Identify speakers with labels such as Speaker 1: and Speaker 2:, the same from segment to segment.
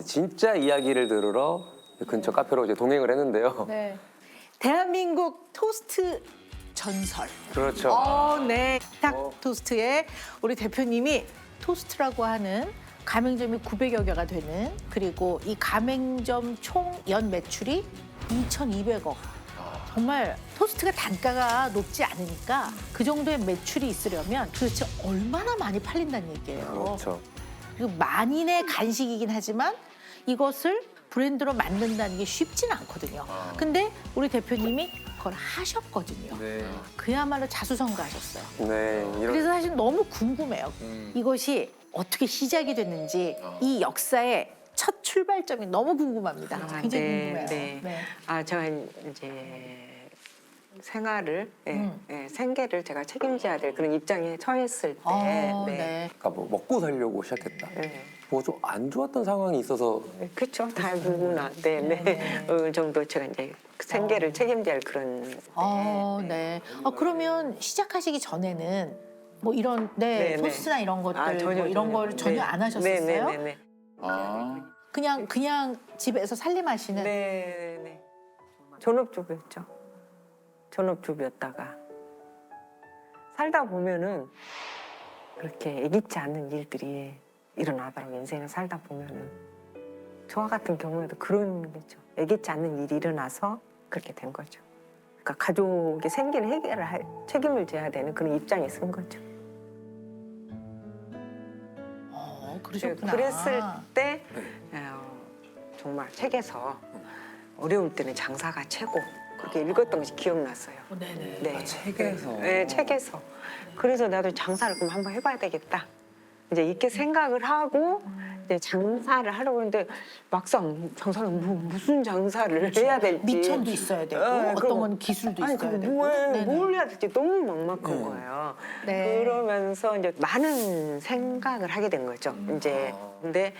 Speaker 1: 이제 진짜 이야기를 들으러 근처 카페로 이제 동행을 했는데요.
Speaker 2: 네. 대한민국 토스트 전설.
Speaker 1: 그렇죠.
Speaker 2: 네. 딱 토스트에 우리 대표님이 토스트라고 하는 가맹점이 900여 개가 되는, 그리고 이 가맹점 총 연 매출이 2,200억. 정말 토스트가 단가가 높지 않으니까 그 정도의 매출이 있으려면 도대체 얼마나 많이 팔린다는 얘기예요.
Speaker 1: 그렇죠.
Speaker 2: 그리고 만인의 간식이긴 하지만 이것을 브랜드로 만든다는 게 쉽지는 않거든요. 근데 우리 대표님이 그걸 하셨거든요.
Speaker 1: 네.
Speaker 2: 그야말로 자수성가하셨어요.
Speaker 1: 네. 이런
Speaker 2: 그래서 사실 너무 궁금해요. 이것이 어떻게 시작이 됐는지, 이 역사의 첫 출발점이 너무 궁금합니다. 굉장히 궁금해요.
Speaker 3: 네. 제가 이제 생활을, 생계를 제가 책임져야 될 그런 입장에 처했을 때,
Speaker 2: 네.
Speaker 1: 그러니까 뭐 먹고 살려고 시작했다.
Speaker 3: 네.
Speaker 1: 뭐 좀 안 좋았던 상황이 있어서
Speaker 3: 그렇죠. 다 누구나, 어느 정도 제가 이제 생계를 책임져야 할 그런.
Speaker 2: 네. 그러면 시작하시기 전에는 뭐 이런 토스트나 이런 것들
Speaker 3: 전혀,
Speaker 2: 뭐 이런
Speaker 3: 전혀.
Speaker 2: 걸 전혀 안 하셨었어요?
Speaker 3: 네네네.
Speaker 2: 그냥 집에서 살림하시는.
Speaker 3: 네. 전업주부였죠. 전업주부였다가 살다 보면은 그렇게 애기치 않는 일들이 일어나더라고요. 인생을 살다 보면은 저와 같은 경우에도 그런 거죠. 애기치 않는 일이 일어나서 그렇게 된 거죠. 그러니까 가족의 생계를 해결을 할 책임을 져야 되는 그런 입장에 선 거죠.
Speaker 2: 그러셨구나.
Speaker 3: 그랬을 때 정말 책에서 어려울 때는 장사가 최고 그렇게 읽었던 것이 기억났어요.
Speaker 2: 네네.
Speaker 3: 네.
Speaker 1: 책에서.
Speaker 3: 네, 책에서. 그래서 나도 장사를 그럼 한번 해봐야 되겠다. 이제 이렇게 생각을 하고 이제 장사를 하려고 하는데 막상 장사는 무슨 장사를 해야 될지.
Speaker 2: 미천도 있어야 되고 어떤 건 기술도 있어야 되고.
Speaker 3: 뭘 해야 될지 너무 막막한 거예요.
Speaker 2: 네.
Speaker 3: 그러면서 이제 많은 생각을 하게 된 거죠. 이제 근데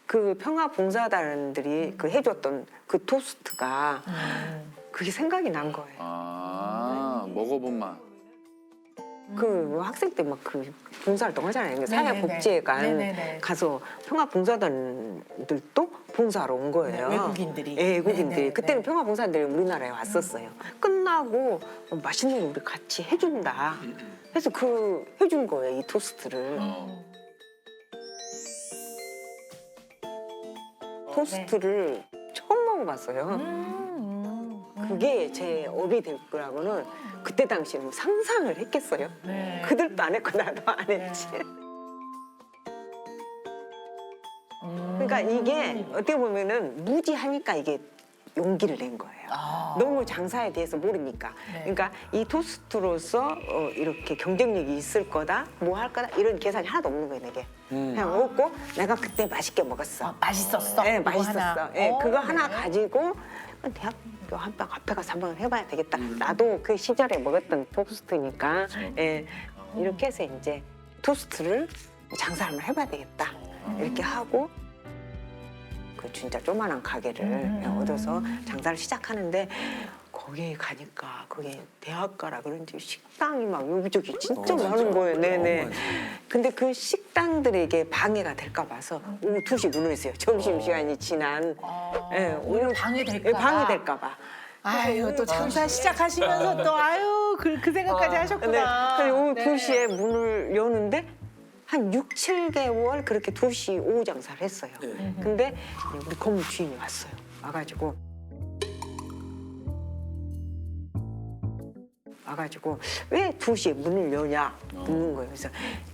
Speaker 3: 그 평화봉사단들이 그 해줬던 그 토스트가 그게 생각이 난 거예요.
Speaker 4: 먹어본 맛.
Speaker 3: 그 학생 때 막 그 봉사활동 하잖아요.
Speaker 2: 네네네.
Speaker 3: 사회복지회관
Speaker 2: 네네네.
Speaker 3: 가서 평화봉사단들도 봉사하러 온 거예요.
Speaker 2: 네, 외국인들이.
Speaker 3: 네, 외국인들이.
Speaker 2: 네네.
Speaker 3: 그때는 평화봉사단들이 우리나라에 왔었어요. 끝나고 맛있는 거 우리 같이 해준다. 그래서 그 해준 거예요, 이 토스트를. 토스트를 처음 먹어봤어요. 그게 제 업이 될 거라고는 그때 당시에 뭐 상상을 했겠어요.
Speaker 2: 네.
Speaker 3: 그들도 안 했고 나도 안 했지. 그러니까 이게 어떻게 보면은 무지하니까 이게 용기를 낸 거예요. 너무 장사에 대해서 모르니까.
Speaker 2: 네.
Speaker 3: 그러니까 이 토스트로서 이렇게 경쟁력이 있을 거다, 뭐 할 거다 이런 계산이 하나도 없는 거예요, 내게. 그냥 먹고 내가 그때 맛있게 먹었어.
Speaker 2: 맛있었어.
Speaker 3: 네,
Speaker 2: 그거
Speaker 3: 맛있었어.
Speaker 2: 하나.
Speaker 3: 네, 그거 하나
Speaker 2: 네.
Speaker 3: 가지고 대학교 한방 앞에 가서 한번 해봐야 되겠다. 나도 그 시절에 먹었던 토스트니까 이렇게 해서 이제 토스트를 장사를 한번 해봐야 되겠다. 이렇게 하고 그 진짜 조그만한 가게를 얻어서 장사를 시작하는데 거기에 가니까 그게 대학가라 그런지 식당이 막 여기저기 진짜 많은 거예요. 네네. 근데 그 식당들에게 방해가 될까 봐서 오후 2시 문을 했어요. 점심시간이 지난.
Speaker 2: 오히려 방해될까 봐.
Speaker 3: 방해될까 봐.
Speaker 2: 아유, 또 장사 시작하시면서 또 아유 그 생각까지
Speaker 3: 네.
Speaker 2: 하셨구나.
Speaker 3: 그래서 오후
Speaker 2: 네.
Speaker 3: 2시에 문을 여는데 한 6, 7개월 그렇게 2시 오후 장사를 했어요. 근데 우리 건물 주인이 왔어요. 와가지고 왜 2시에 문을 여냐 묻는 거예요. 그래서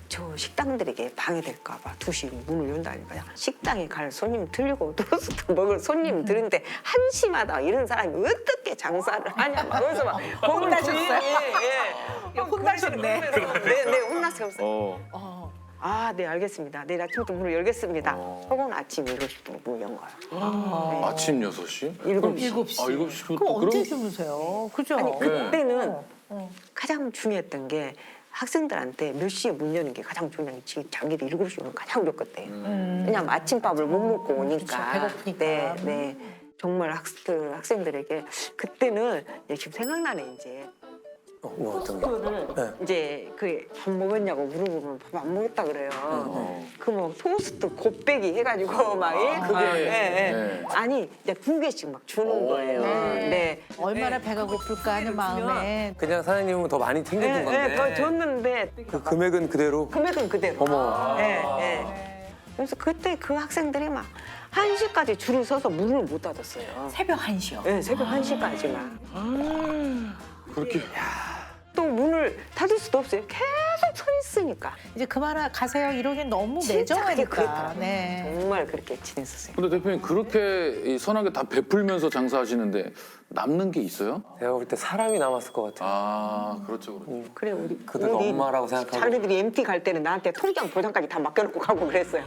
Speaker 3: 저 식당들에게 방해될까 봐 2시에 문을 연다니까요. 식당에 갈 손님 들고 토스트 먹을 손님 들은데 1시마다 이런 사람이 어떻게 장사를 하냐 막 그래서 막
Speaker 2: 혼나셨어요?
Speaker 3: 예.
Speaker 2: 혼나셨네.
Speaker 3: 네, 혼났어요.
Speaker 2: 네.
Speaker 3: 알겠습니다. 내일 아침부터 문을 열겠습니다. 혹은 아침 7시부터 문을 연 거예요.
Speaker 4: 아침 6시?
Speaker 3: 7시.
Speaker 2: 7시.
Speaker 4: 7시부터
Speaker 2: 그럼 언제 주무세요? 그죠?
Speaker 3: 아니 그때는
Speaker 2: 어.
Speaker 3: 가장 중요했던 게 학생들한테 몇 시에 문 여는 게 가장 중요한 게 자기들 7시 오면 가장 어렵거든요. 왜냐하면 아침밥을 못 먹고 오니까.
Speaker 2: 그쵸, 배고프니까.
Speaker 3: 네. 정말 학생들에게 그때는 지금 생각나네 이제
Speaker 1: 뭐 어떤 게?
Speaker 3: 토스트를
Speaker 1: 네.
Speaker 3: 이제 그 밥 먹었냐고 물어보면 밥 안 먹었다 그래요. 그 뭐 토스트 곱빼기 해가지고 막
Speaker 4: 그게,
Speaker 3: 예. 아니 이제 2개씩 막 주는 거예요. 네.
Speaker 2: 얼마나 배가 고플까 하는 마음에
Speaker 1: 그냥 사장님은 더 많이 챙겨준 건데.
Speaker 3: 더 줬는데
Speaker 1: 그 금액은 그대로.
Speaker 3: 금액은 그대로.
Speaker 1: 어머.
Speaker 3: 그래서 그때 그 학생들이 막 1시까지 줄을 서서 문을 못 닫았어요.
Speaker 2: 새벽 1시요.
Speaker 3: 네, 새벽 1시까지만.
Speaker 4: 그렇게.
Speaker 3: 또 문을 닫을 수도 없어요. 계속 서 있으니까.
Speaker 2: 이제 그만 가세요 이러긴 너무
Speaker 3: 진짜 그게
Speaker 2: 매정하니까.
Speaker 3: 그렇더라고요.
Speaker 2: 네.
Speaker 3: 정말 그렇게 지냈었어요.
Speaker 4: 근데 대표님 그렇게 이 선하게 다 베풀면서 장사하시는데 남는 게 있어요?
Speaker 1: 내가 볼 때 사람이 남았을 것 같아.
Speaker 4: 아, 그렇죠, 그렇죠.
Speaker 3: 그래 우리
Speaker 1: 그들가 엄마라고 생각하고.
Speaker 3: 자기들이 MT 갈 때는 나한테 통장 보장까지 다 맡겨놓고 가고 그랬어요.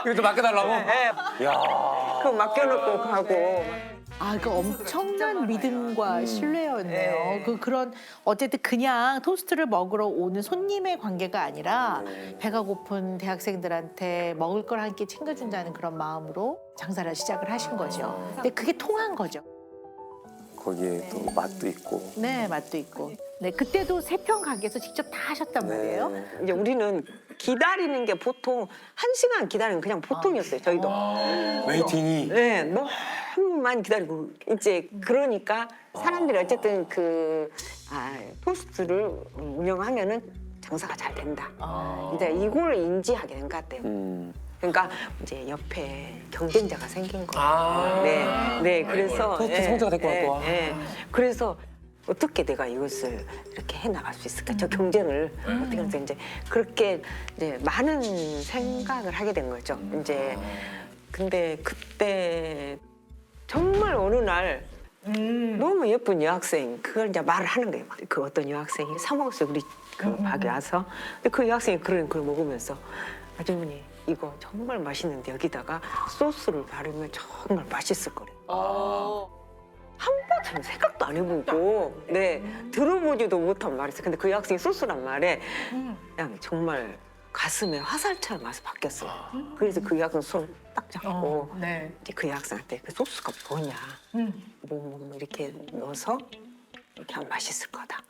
Speaker 1: 이것도 맡겨달라고? 야.
Speaker 3: 그거 맡겨놓고 가고.
Speaker 2: 아, 그 엄청난 믿음과 신뢰였네요. 그런 어쨌든 그냥 토스트를 먹으러 오는 손님의 관계가 아니라 배가 고픈 대학생들한테 먹을 걸 한 끼 챙겨준다는 그런 마음으로 장사를 시작을 하신 거죠. 근데 그게 통한 거죠.
Speaker 1: 거기에 또 맛도 있고.
Speaker 2: 네, 맛도 있고. 네, 그때도 세평 가게에서 직접 다 하셨단 말이에요.
Speaker 1: 네.
Speaker 3: 이제 우리는 기다리는 게 보통 1시간 기다리는 그냥 보통이었어요. 저희도.
Speaker 1: 웨이팅이.
Speaker 3: 네, 너무 많이 기다리고 이제 그러니까 사람들이 어쨌든 토스트를 운영하면은 장사가 잘 된다. 이제 이걸 인지하게 된 것 같아요. 그러니까 이제 옆에 경쟁자가 생긴 거예요. 네, 그래서
Speaker 1: 토스트 성자가 됐구나, 또.
Speaker 3: 그래서 어떻게 내가 이것을 이렇게 해 나갈 수 있을까? 저 경쟁을 어떻게 해서 이제 그렇게 이제 많은 생각을 하게 된 거죠. 이제 근데 그때 정말 어느 날 너무 예쁜 여학생 그걸 이제 말을 하는 거예요. 그 어떤 여학생이 사 먹었어요. 우리 그 가게 와서. 근데 그 여학생이 그걸 먹으면서 아주머니 이거 정말 맛있는데 여기다가 소스를 바르면 정말 맛있을 거래요. 한 번쯤 생각도 안 해보고 들어보지도 못한 말이었어요. 근데 그 여학생이 소스란 말에 그냥 정말 가슴에 화살처럼 와서 바뀌었어요. 그래서 그 여학생 손을 딱 잡고
Speaker 2: 네.
Speaker 3: 이제 그 여학생한테 그 소스가 뭐냐 뭐 이렇게 넣어서 이렇게 하면 맛있을 거다.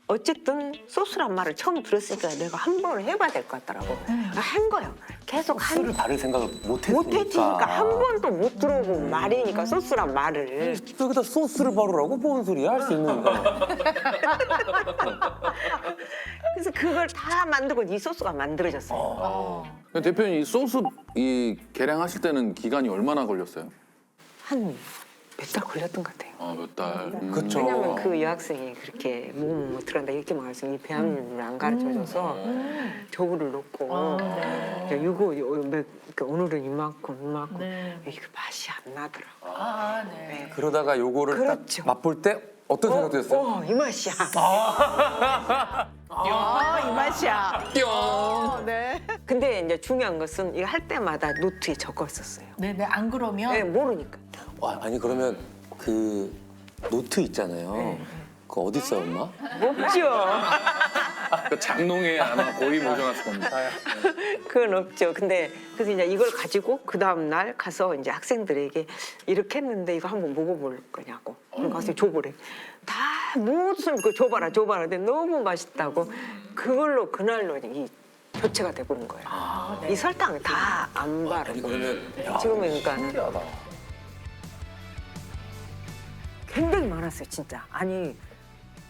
Speaker 3: 어쨌든 소스란 말을 처음 들었으니까 내가 한 번은 해봐야 될 것 같더라고. 한 거예요. 계속
Speaker 1: 술을 바를 생각을 못했으니까.
Speaker 3: 못했으니까 한 번도 못 들어본 말이니까 소스란 말을.
Speaker 1: 여기다 소스를 바르라고? 뭔 소리야? 할 수 있는 거.
Speaker 3: 그래서 그걸 다 만들고 이 소스가 만들어졌어요.
Speaker 4: 근데 대표님 이 소스 이 계량하실 때는 기간이 얼마나 걸렸어요?
Speaker 3: 한 몇 달 걸렸던 것 같아요.
Speaker 4: 아, 몇 달.
Speaker 1: 그쵸.
Speaker 3: 왜냐면 그 여학생이 그렇게 뭐 들어간다 이렇게 말해서 이 배합률을 안 가르쳐줘서 저울을 놓고 이거 오늘은 이만큼 이게 맛이 안 나더라고. 네.
Speaker 1: 그러다가 요거를
Speaker 3: 그렇죠.
Speaker 1: 딱 맛볼 때 어떤 생각이 드셨어요?
Speaker 3: 이 맛이야.
Speaker 2: 이 맛이야. 뿅. 네.
Speaker 3: 근데 이제 중요한 것은 이거 할 때마다 노트에 적었었어요.
Speaker 2: 네네. 안 그러면
Speaker 3: 네, 모르니까.
Speaker 1: 와, 아니 그러면 그 노트 있잖아요. 그거 어디 있어요, 엄마?
Speaker 3: 없죠.
Speaker 4: 그 장롱에 아마 거의 모셔놨을 겁니다.
Speaker 3: 그건 없죠. 근데 그래서 이제 이걸 가지고 그 다음 날 가서 이제 학생들에게 이렇게 했는데 이거 한번 먹어볼 거냐고. 그러니까 가서 줘보래. 다 모든 그 줘봐라. 근데 너무 맛있다고 그걸로 그날로 이 교체가 돼버린 거예요. 이 설탕을 다 안 바르고.
Speaker 1: 그러면
Speaker 3: 지금은 그러니까는
Speaker 1: 신기하다.
Speaker 3: 굉장히 많았어요, 진짜. 아니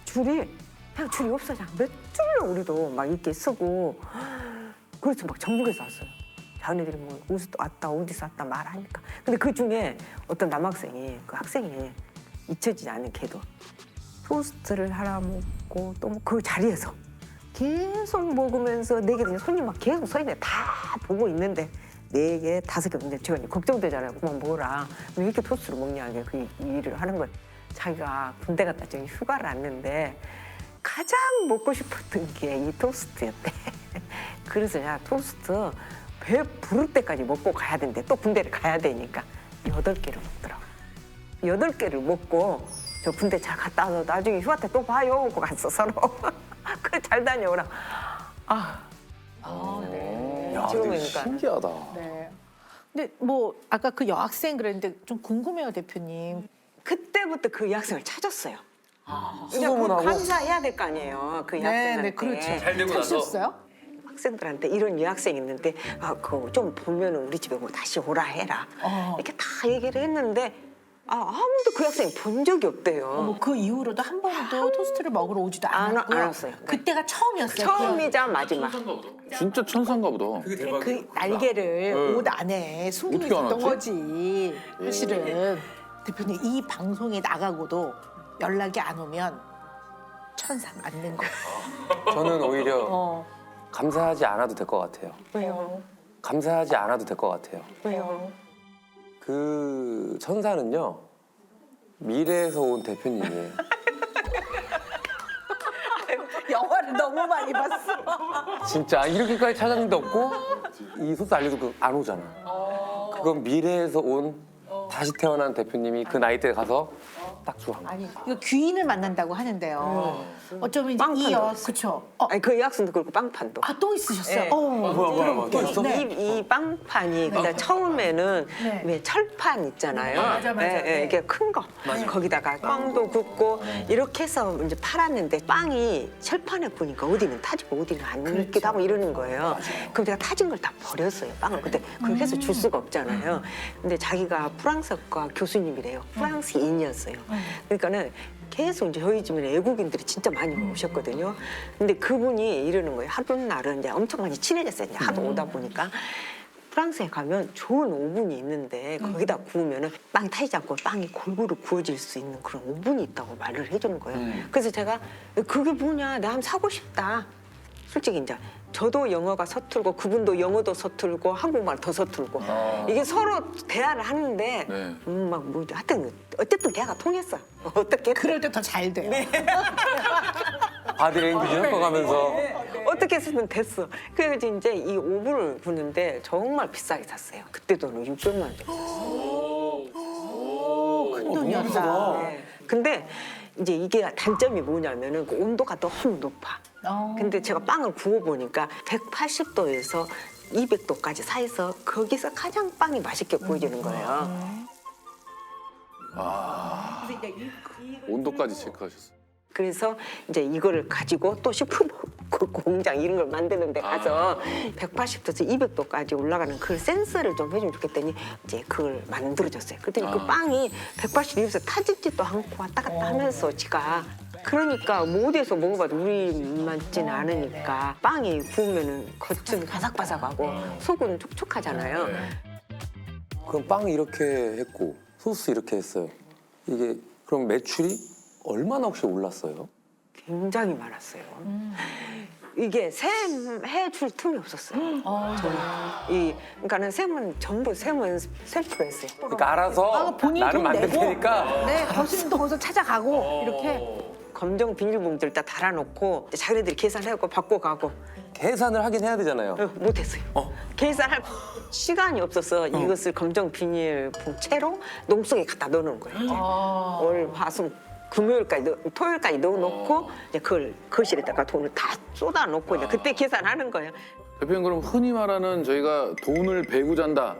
Speaker 3: 줄이 그냥 줄이 없어. 그냥 몇 줄로 우리도 막 이렇게 쓰고 그래서 막 전국에서 왔어요. 자기네들이 뭐 어디서 왔다 어디서 왔다 말하니까. 근데 그 중에 어떤 남학생이 그 학생이 잊혀지지 않는 걔도 토스트를 하나 먹고 또 그 자리에서 계속 먹으면서 네 개 손님 막 계속 서 있네. 다 보고 있는데 4개, 5개 없는데 제가 이제 걱정되잖아요. 그만 먹어라. 왜 이렇게 토스트를 먹냐 이게 그 일을 하는 거예요. 자기가 군대 갔다 지금 휴가를 왔는데 가장 먹고 싶었던 게 이 토스트였대. 그래서 야 토스트 배 부를 때까지 먹고 가야 된대. 또 군대를 가야 되니까 8개를 먹더라고. 8개를 먹고 저 군대 잘 갔다 와서 나중에 휴가 때 또 봐요. 하고 갔어 서로. 그래 잘 다녀오라.
Speaker 1: 야,
Speaker 3: 지금은
Speaker 1: 근데
Speaker 3: 그러니까.
Speaker 1: 신기하다.
Speaker 2: 네. 근데 뭐 아까 그 여학생 그랬는데 좀 궁금해요, 대표님.
Speaker 3: 그때부터 그 의학생을 찾았어요. 이제
Speaker 1: 수소문하고?
Speaker 3: 감사해야 될 거 아니에요. 그 의학생한테.
Speaker 2: 네, 그렇죠.
Speaker 1: 잘 되고 나서?
Speaker 2: 찾으셨어요?
Speaker 3: 학생들한테 이런 유학생 있는데 그거 좀 보면 우리 집에 뭐 다시 오라 해라. 이렇게 다 얘기를 했는데 아무도 그 학생이 본 적이 없대요.
Speaker 2: 뭐 그 이후로도 한 번도 토스트를 먹으러 오지도
Speaker 3: 안
Speaker 2: 않았고요.
Speaker 3: 왔어요. 네.
Speaker 2: 그때가 처음이었어요.
Speaker 3: 처음이자 마지막.
Speaker 4: 진짜 천사인가 보다.
Speaker 2: 그 날개를 옷 안에 숨기고
Speaker 4: 어떻게
Speaker 2: 있었던
Speaker 4: 알았지?
Speaker 2: 거지. 사실은 대표님 이 방송에 나가고도 연락이 안 오면 천사 맞는 거.
Speaker 1: 저는 오히려 감사하지 않아도 될 것 같아요.
Speaker 3: 왜요?
Speaker 1: 감사하지 않아도 될 것 같아요.
Speaker 3: 왜요?
Speaker 1: 그 천사는요 미래에서 온 대표님이에요.
Speaker 2: 영화를 너무 많이 봤어.
Speaker 1: 진짜 이렇게까지 찾았는데 없고 이 소스 알려도 안 오잖아. 그건 미래에서 온 다시 태어난 대표님이 그 나이 때 가서 딱 좋아한 거야.
Speaker 2: 아니 이거 귀인을 만난다고 하는데요. 어쩌면 이제
Speaker 3: 빵판도
Speaker 2: 이
Speaker 3: 있어요.
Speaker 2: 그쵸?
Speaker 3: 아니 그 의학생도 그렇고 빵판도.
Speaker 2: 또 있으셨어요?
Speaker 3: 네.
Speaker 1: 뭐야 또 있어?
Speaker 3: 이 빵판이 근데 처음에는
Speaker 2: 네.
Speaker 3: 왜 철판 있잖아요.
Speaker 2: 맞아. 네.
Speaker 3: 이게 큰 거. 거기다가 빵도 굽고 이렇게 해서 이제 팔았는데 빵이 철판에 구니까 어디는 타지고 어디는 안 익기도 하고 이러는 거예요. 그럼 제가 타진 걸 다 버렸어요. 빵을 그때 그렇게 해서 줄 수가 없잖아요. 근데 자기가 프랑스과 교수님이래요. 프랑스인이었어요. 그러니까는 계속 이제 저희 집에는 외국인들이 진짜 많이 오셨거든요. 근데 그분이 이러는 거예요. 하루 날은 이제 엄청 많이 친해졌어요. 이제 하도 오다 보니까. 프랑스에 가면 좋은 오븐이 있는데 거기다 구우면은 빵이 타지 않고 빵이 골고루 구워질 수 있는 그런 오븐이 있다고 말을 해주는 거예요. 그래서 제가 그게 뭐냐, 나 한번 사고 싶다. 솔직히 이제 저도 영어가 서툴고 그분도 영어도 서툴고 한국말 더 서툴고 이게 서로 대화를 하는데
Speaker 4: 네.
Speaker 3: 막 뭐 하여튼 어쨌든 대화가 통했어. 어떻게
Speaker 2: 그럴 때 더 잘 돼요.
Speaker 1: 바디랭귀지 섞어가면서
Speaker 3: 어떻게 쓰면 됐어. 그래서 이제 이 오븐을 구는데 정말 비싸게 샀어요. 그때 돈은 600만 원 정도 샀어요.
Speaker 2: 큰 돈이었다.
Speaker 3: 네. 근데 이제 이게 단점이 뭐냐면은 그 온도가 너무 높아. 근데 제가 빵을 구워보니까 180도에서 200도까지 사이서 거기서 가장 빵이 맛있게 구워지는 거예요.
Speaker 4: 온도까지 체크하셨어.
Speaker 3: 그래서 이제 이거를 가지고 또 식품 공장 이런 걸 만드는 데 가서 180도에서 200도까지 올라가는 그 센서를 좀 해주면 좋겠더니 이제 그걸 만들어줬어요. 그랬더니 그 빵이 180도에서 타지지도 않고 왔다 갔다 하면서 지가 그러니까 뭐 어디에서 먹어봐도 우리 맞지는 않으니까 빵이 구우면은 겉은 바삭바삭하고 속은 촉촉하잖아요.
Speaker 1: 그럼 빵 이렇게 했고 소스 이렇게 했어요. 이게 그럼 매출이 얼마나 혹시 올랐어요?
Speaker 3: 굉장히 많았어요. 이게 샘 해줄 틈이 없었어요. 저는 그러니까는 샘은 전부 샘은 셀프로 했어요.
Speaker 1: 그러니까 알아서
Speaker 2: 본인이
Speaker 1: 나는
Speaker 2: 돈
Speaker 1: 만들
Speaker 2: 내고,
Speaker 1: 테니까
Speaker 2: 네, 교수님도 거기서 찾아가고 이렇게.
Speaker 3: 검정 비닐봉지를 다 달아놓고 자기네들이 계산하고 받고 가고
Speaker 1: 계산을 하긴 해야 되잖아요.
Speaker 3: 못했어요. 계산할 시간이 없어서 이것을 검정 비닐 봉채로 농속에 갖다 넣어놓은 거예요. 월, 화, 수, 금요일까지, 토요일까지 넣어놓고 이제 그걸 거실에다가 돈을 다 쏟아놓고 이제 그때 계산하는 거예요.
Speaker 4: 대표님 그럼 흔히 말하는 저희가 돈을 베고 잔다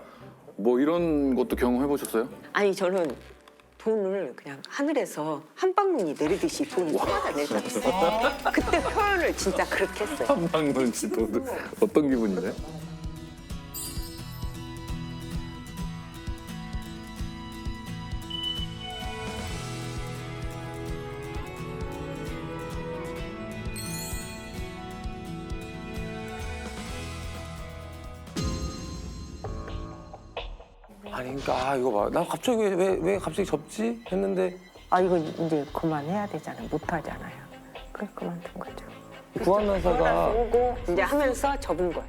Speaker 4: 뭐 이런 것도 경험해 보셨어요?
Speaker 3: 아니 저는 돈을 그냥 하늘에서 한 방울이 내리듯이 돈이 쏟아져 내렸어요. 그때 표현을 진짜 그렇게 했어요.
Speaker 4: 한방울치 돈 어떤 기분이세요?
Speaker 1: 아니 그러니까 이거 봐. 나 갑자기 왜 갑자기 접지? 했는데
Speaker 3: 아 이거 이제 그만해야 되잖아요. 못하잖아요. 그래 그만둔 거죠.
Speaker 1: 구한나사가
Speaker 3: 오고 이제 하면서 접은 거예요.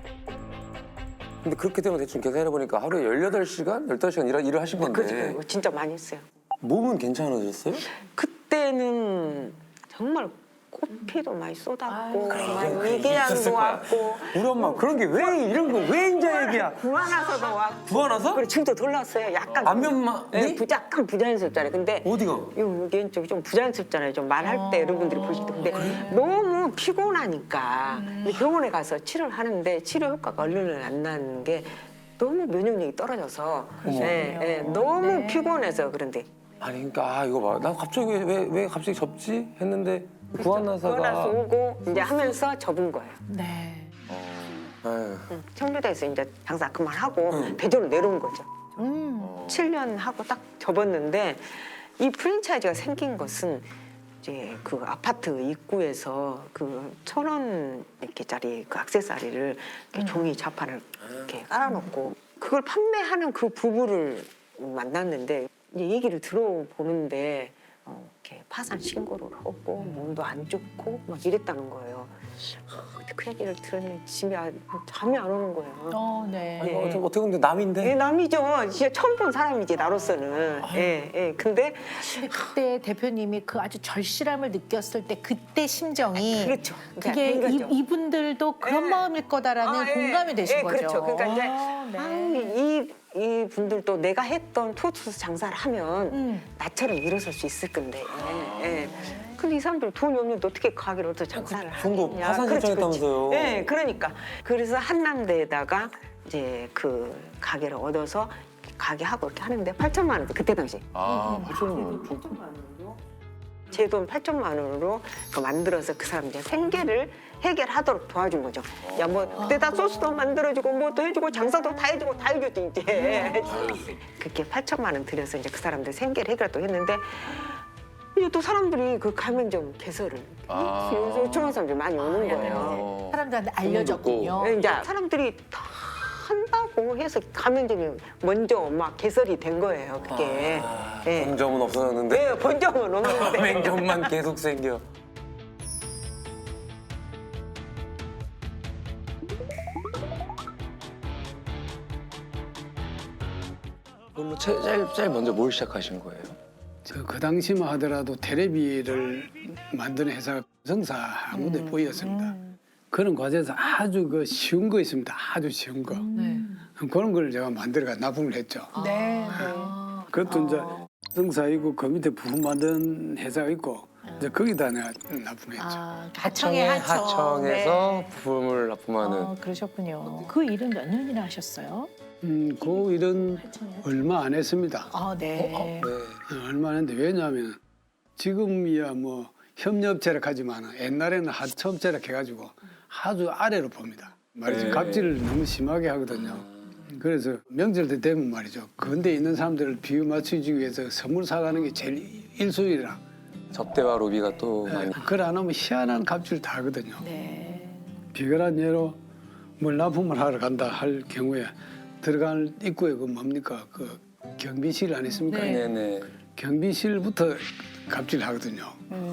Speaker 1: 근데 그렇게 되면 대충 계산해 보니까 하루에 18시간, 15시간 일을 하신 건데
Speaker 3: 그죠? 진짜 많이 했어요.
Speaker 1: 몸은 괜찮으셨어요?
Speaker 3: 그때는 정말 코피도 많이 쏟았고 막 위궤양도 왔고
Speaker 1: 우리 엄마 그런 게 왜 이런 거 왜 인자 얘기야?
Speaker 3: 부안와서도 왔고
Speaker 1: 구한나사?
Speaker 3: 그리고 층도 돌랐어요. 약간
Speaker 1: 안면만
Speaker 3: 네? 약간 부자연스럽잖아요. 근데
Speaker 1: 어디가?
Speaker 3: 여기 왼쪽이 좀 부자연스럽잖아요. 좀 말할 때 여러분들이 보실 때. 근데 너무 피곤하니까 근데 병원에 가서 치료를 하는데 치료 효과가 얼른 안 나는 게 너무 면역력이 떨어져서 너무 피곤해서 그런데
Speaker 1: 아니 그러니까 이거 봐. 나 갑자기 왜 갑자기 접지? 했는데 구한나사가
Speaker 3: 구한나사 오고 이제 하면서 접은 거예요.
Speaker 2: 네.
Speaker 1: 에휴,
Speaker 3: 청주대에서 이제 장사 그만하고 대전으로 내려온 거죠. 7년 하고 딱 접었는데 이 프랜차이즈가 생긴 것은 이제 그 아파트 입구에서 그 1,000원 이렇게짜리 그 액세서리를 이렇게 종이 자판을 이렇게 깔아놓고 그걸 판매하는 그 부부를 만났는데 이제 얘기를 들어보는데 이렇게 파산 신고를 하고 몸도 안 좋고 막 이랬다는 거예요. 근데 그 얘기를 들으니 잠이 안 오는 거예요.
Speaker 2: 네.
Speaker 1: 아니,
Speaker 3: 네.
Speaker 1: 어떻게 근데 남인데?
Speaker 3: 예, 남이죠. 진짜 처음 본 사람이지 나로서는. 예, 예. 근데
Speaker 2: 근데 그때 대표님이 그 아주 절실함을 느꼈을 때 그때 심정이
Speaker 3: 그렇죠.
Speaker 2: 그게
Speaker 3: 그러니까 된 거죠.
Speaker 2: 이분들도 그런
Speaker 3: 예.
Speaker 2: 마음일 거다라는
Speaker 3: 예,
Speaker 2: 공감이 되신
Speaker 3: 예,
Speaker 2: 거죠.
Speaker 3: 그렇죠. 그러니까 이제
Speaker 2: 네.
Speaker 3: 이 분들도 내가 했던 토스트 장사를 하면
Speaker 2: 음.
Speaker 3: 나처럼 일어설 수 있을 건데. 예. 근데 이 사람들 돈이 없는데 어떻게 가게를 어떻게 장사를
Speaker 1: 전부
Speaker 3: 하겠냐.
Speaker 1: 파산
Speaker 3: 그렇지,
Speaker 1: 신청했다면서요.
Speaker 3: 그렇지. 예, 그러니까. 그래서 한남대에다가 이제 그 가게를 얻어서 가게 하고 이렇게 하는데 8천만 원 그때 당시.
Speaker 4: 아, 8천원.
Speaker 3: 제 돈 8천만 원으로 그 만들어서 그 사람 이제 생계를 해결하도록 도와준 거죠. 야, 뭐 그때다 소스도 만들어주고 뭐 또 해주고 장사도 다 해주고 다 해줬지 이제. 그렇게 8천만 원 들여서 이제 그 사람들 생계를 해결도 했는데 이제 또 사람들이 그 가맹점 개설을 요청하는 사람들이 많이 오는 거예요.
Speaker 2: 사람들한테 알려졌군요.
Speaker 3: 이제 사람들이 다 한다고 해서 가맹점이 먼저 막 개설이 된 거예요. 그게. 예.
Speaker 1: 본점은 없어졌는데
Speaker 3: 네, 본점은 없는데.
Speaker 1: 가맹점만 계속 생겨. 그걸로 제일 먼저 뭘 시작하신 거예요?
Speaker 5: 그 당시만 하더라도 테레비를 만드는 회사가 성사 아무데 보였습니다. 그런 과정에서 아주 그 쉬운 거 있습니다. 아주 쉬운 거. 그런 걸 제가 만들어가 납품을 했죠.
Speaker 2: 네.
Speaker 5: 그것도 이제 성사이고 그 밑에 부품 만드는 회사가 있고 이제 거기다 내가 납품했죠.
Speaker 2: 하청의 하청.
Speaker 1: 하청에서
Speaker 2: 네.
Speaker 1: 부품을 납품하는.
Speaker 2: 그러셨군요. 그 일은 몇 년이나 하셨어요?
Speaker 5: 그 일은 얼마 안 했습니다.
Speaker 2: 네.
Speaker 1: 네.
Speaker 5: 얼마 안 했는데 왜냐하면 지금이야 뭐 협력업체라 하지만 옛날에는 하청업체라 해가지고 아주 아래로 봅니다. 말이죠.
Speaker 1: 네.
Speaker 5: 갑질을 너무 심하게 하거든요. 그래서 명절 때 되면 말이죠. 근데 있는 사람들을 비유 맞추기 위해서 선물 사가는 게 제일 일순위라.
Speaker 1: 접대와 로비가 또 많이.
Speaker 5: 그걸 안 하면 희한한 갑질 다 하거든요.
Speaker 2: 네.
Speaker 5: 비결한 예로 뭘 납품을 하러 간다 할 경우에 들어갈 입구에 그 뭡니까 그 경비실 아니십니까?
Speaker 1: 네네.
Speaker 5: 경비실부터 갑질하거든요.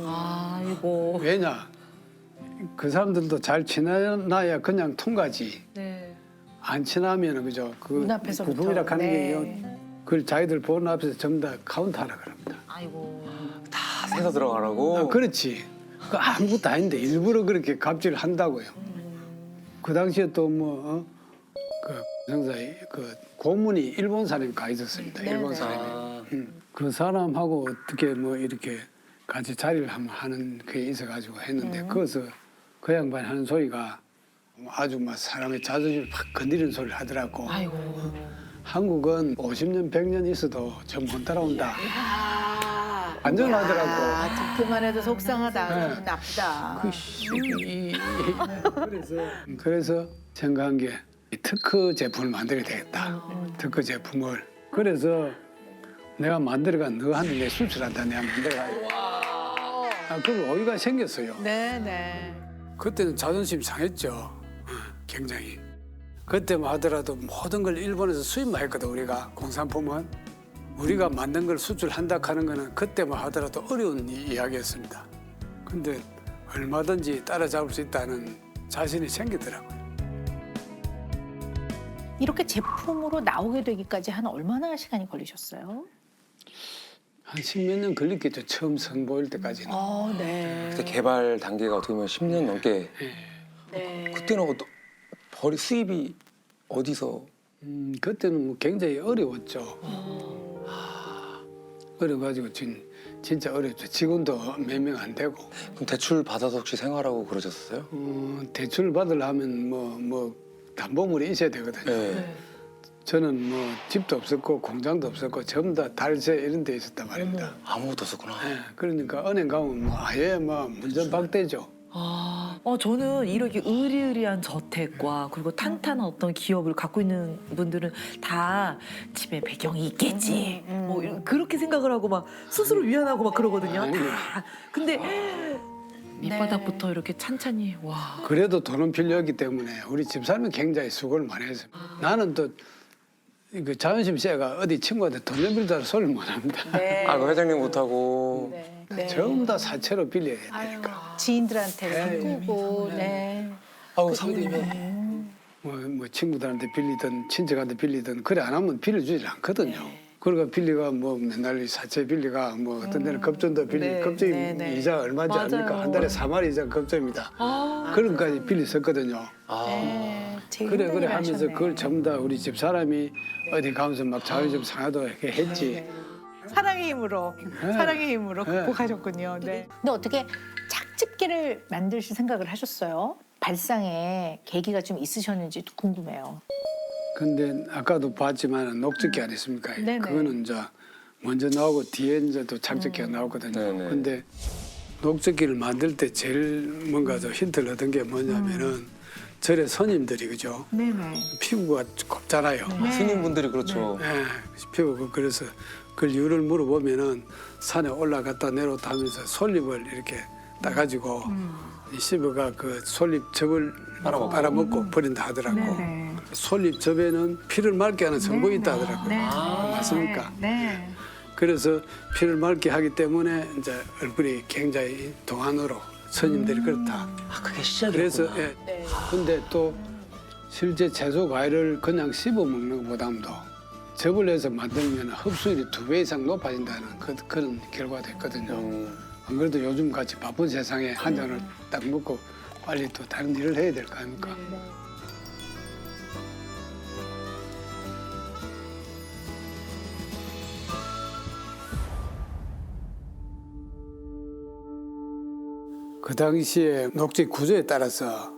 Speaker 2: 아이고.
Speaker 5: 왜냐? 그 사람들도 잘 지나야 그냥 통과지.
Speaker 2: 네.
Speaker 5: 안 지나면 그죠? 그
Speaker 2: 눈앞에서부터.
Speaker 5: 부품이라 하는
Speaker 2: 네.
Speaker 5: 게 그걸 자기들 보는 앞에서 전부 다 카운트하라 그럽니다.
Speaker 2: 아이고.
Speaker 1: 다 세서 들어가라고.
Speaker 5: 그렇지. 그 아무것도 아닌데 일부러 그렇게 갑질을 한다고요. 그 당시에 또 뭐 그 성사에 그 고문이 일본 사람이 가 있었습니다. 일본 사람이.
Speaker 1: 아,
Speaker 5: 그 사람하고 어떻게 뭐 이렇게 같이 자리를 한번 하는 그게 있어가지고 했는데 거기서 그 양반이 하는 소리가 아주 막 사람의 자존심을 확 건드리는 소리를 하더라고.
Speaker 2: 아이고.
Speaker 5: 한국은 50년, 100년 있어도 전 못 따라온다. 안전하더라고.
Speaker 2: 아, 듣기만 해도 속상하다.
Speaker 5: 네.
Speaker 2: 나쁘다.
Speaker 5: 그래서 생각한 게 이 특허 제품을 만들어야 되겠다. 특허 제품을. 그래서 내가 만들어가 너한테 내 수출한다. 내가 만들어가. 그걸 오해가 생겼어요.
Speaker 2: 네네.
Speaker 5: 그때는 자존심 상했죠. 굉장히. 그때만 하더라도 모든 걸 일본에서 수입만 했거든 우리가 공산품은. 우리가 만든 걸 수출한다 하는 거는 그때만 하더라도 어려운 이야기였습니다. 근데 얼마든지 따라잡을 수 있다는 자신이 생기더라고요.
Speaker 2: 이렇게 제품으로 나오게 되기까지 한 얼마나 시간이 걸리셨어요?
Speaker 5: 한 10몇 년 걸렸겠죠. 처음 선보일 때까지는.
Speaker 2: 네.
Speaker 1: 그때 개발 단계가 어떻게 보면 10년 넘게.
Speaker 2: 네.
Speaker 1: 그때는 벌이 수입이 어디서?
Speaker 5: 그때는 뭐 굉장히 어려웠죠. 어려가지고 진짜 어렵죠. 직원도 몇 명 안 되고.
Speaker 1: 그럼 대출 받아서 혹시 생활하고 그러셨어요?
Speaker 5: 대출 받으려면 뭐 담보물이 있어야 되거든요.
Speaker 1: 네.
Speaker 5: 저는 뭐 집도 없었고 공장도 없었고 전부 다 달세 이런 데 있었단 말입니다.
Speaker 1: 아무것도 없었구나.
Speaker 5: 예, 그러니까 은행 가면 뭐 아예 뭐 문전박대죠.
Speaker 6: 저는 이렇게 의리의리한 저택과 그리고 탄탄한 어떤 기업을 갖고 있는 분들은 다 집에 배경이 있겠지. 뭐 그렇게 생각을 하고 막 스스로 위안하고 막 그러거든요. 다. 근데 밑바닥부터 이렇게 찬찬히 와.
Speaker 5: 그래도 돈은 필요했기 때문에 우리 집사람이 굉장히 수고를 많이 했어요. 나는 또 그 자존심 세가 어디 친구한테 돈 좀 빌려달라 소리를 못 합니다.
Speaker 1: 아, 그 회장님 못하고.
Speaker 2: 네.
Speaker 5: 전부 다 사채로 빌려야 되니까.
Speaker 2: 지인들한테 꾸고, 네.
Speaker 1: 아우, 상대면.
Speaker 5: 뭐 친구들한테 빌리든 친척한테 빌리든 그래 안 하면 빌려주질 않거든요. 그러니까 빌리가 뭐 맨날 사채 빌리가 뭐 어떤 데는 급전도 빌리
Speaker 6: 네,
Speaker 5: 급전이
Speaker 6: 네, 네.
Speaker 5: 이자 얼마인지
Speaker 6: 맞아요.
Speaker 5: 압니까? 한 달에 4만 이자 급전입니다. 그런 것까지 빌렸었거든요.
Speaker 2: 네. 제일
Speaker 5: 그래
Speaker 2: 힘든
Speaker 5: 그래
Speaker 2: 일
Speaker 5: 하면서
Speaker 2: 하셨네.
Speaker 5: 그걸 전부 다 우리 집 사람이 어디 가면서 막 자존심 상하도 이렇게 했지.
Speaker 2: 사랑의 힘으로,
Speaker 5: 네.
Speaker 2: 사랑의 힘으로
Speaker 5: 네.
Speaker 2: 극복하셨군요. 네. 근데 어떻게 착즙기를 만드실 생각을 하셨어요? 발상에 계기가 좀 있으셨는지 궁금해요.
Speaker 5: 근데 아까도 봤지만 녹즙기 아니십니까?
Speaker 2: 네네.
Speaker 5: 그거는 이제 먼저 나오고 뒤에 이제 또 착즙기가 나오거든요.
Speaker 1: 네네.
Speaker 5: 근데 녹즙기를 만들 때 제일 뭔가 더 힌트를 얻은 게 뭐냐면은 절에 스님들이 그죠?
Speaker 2: 네네.
Speaker 5: 피부가 곱잖아요.
Speaker 1: 스님분들이 그렇죠.
Speaker 5: 예, 피부가 그래서 그 이유를 물어보면은 산에 올라갔다 내려왔다 하면서 솔잎을 이렇게 따가지고 이 씹어가 그 솔잎즙을 빨아먹고 버린다 하더라고. 솔잎즙에는 피를 맑게 하는 성분이 있다 하더라고요. 맞습니까?
Speaker 2: 네.
Speaker 5: 그래서 피를 맑게 하기 때문에 이제 얼굴이 굉장히 동안으로 스님들이 그렇다.
Speaker 1: 아, 그게 시작이었구나.
Speaker 5: 그래서 예. 근데 또 실제 채소 과일을 그냥 씹어 먹는 것보다도 즙을 내서 만들면 흡수율이 2배 이상 높아진다는 그런 결과가 됐거든요. 안 그래도 요즘 같이 바쁜 세상에 한 잔을 딱 먹고 빨리 또 다른 일을 해야 될 거 아닙니까? 그 당시에 녹지 구조에 따라서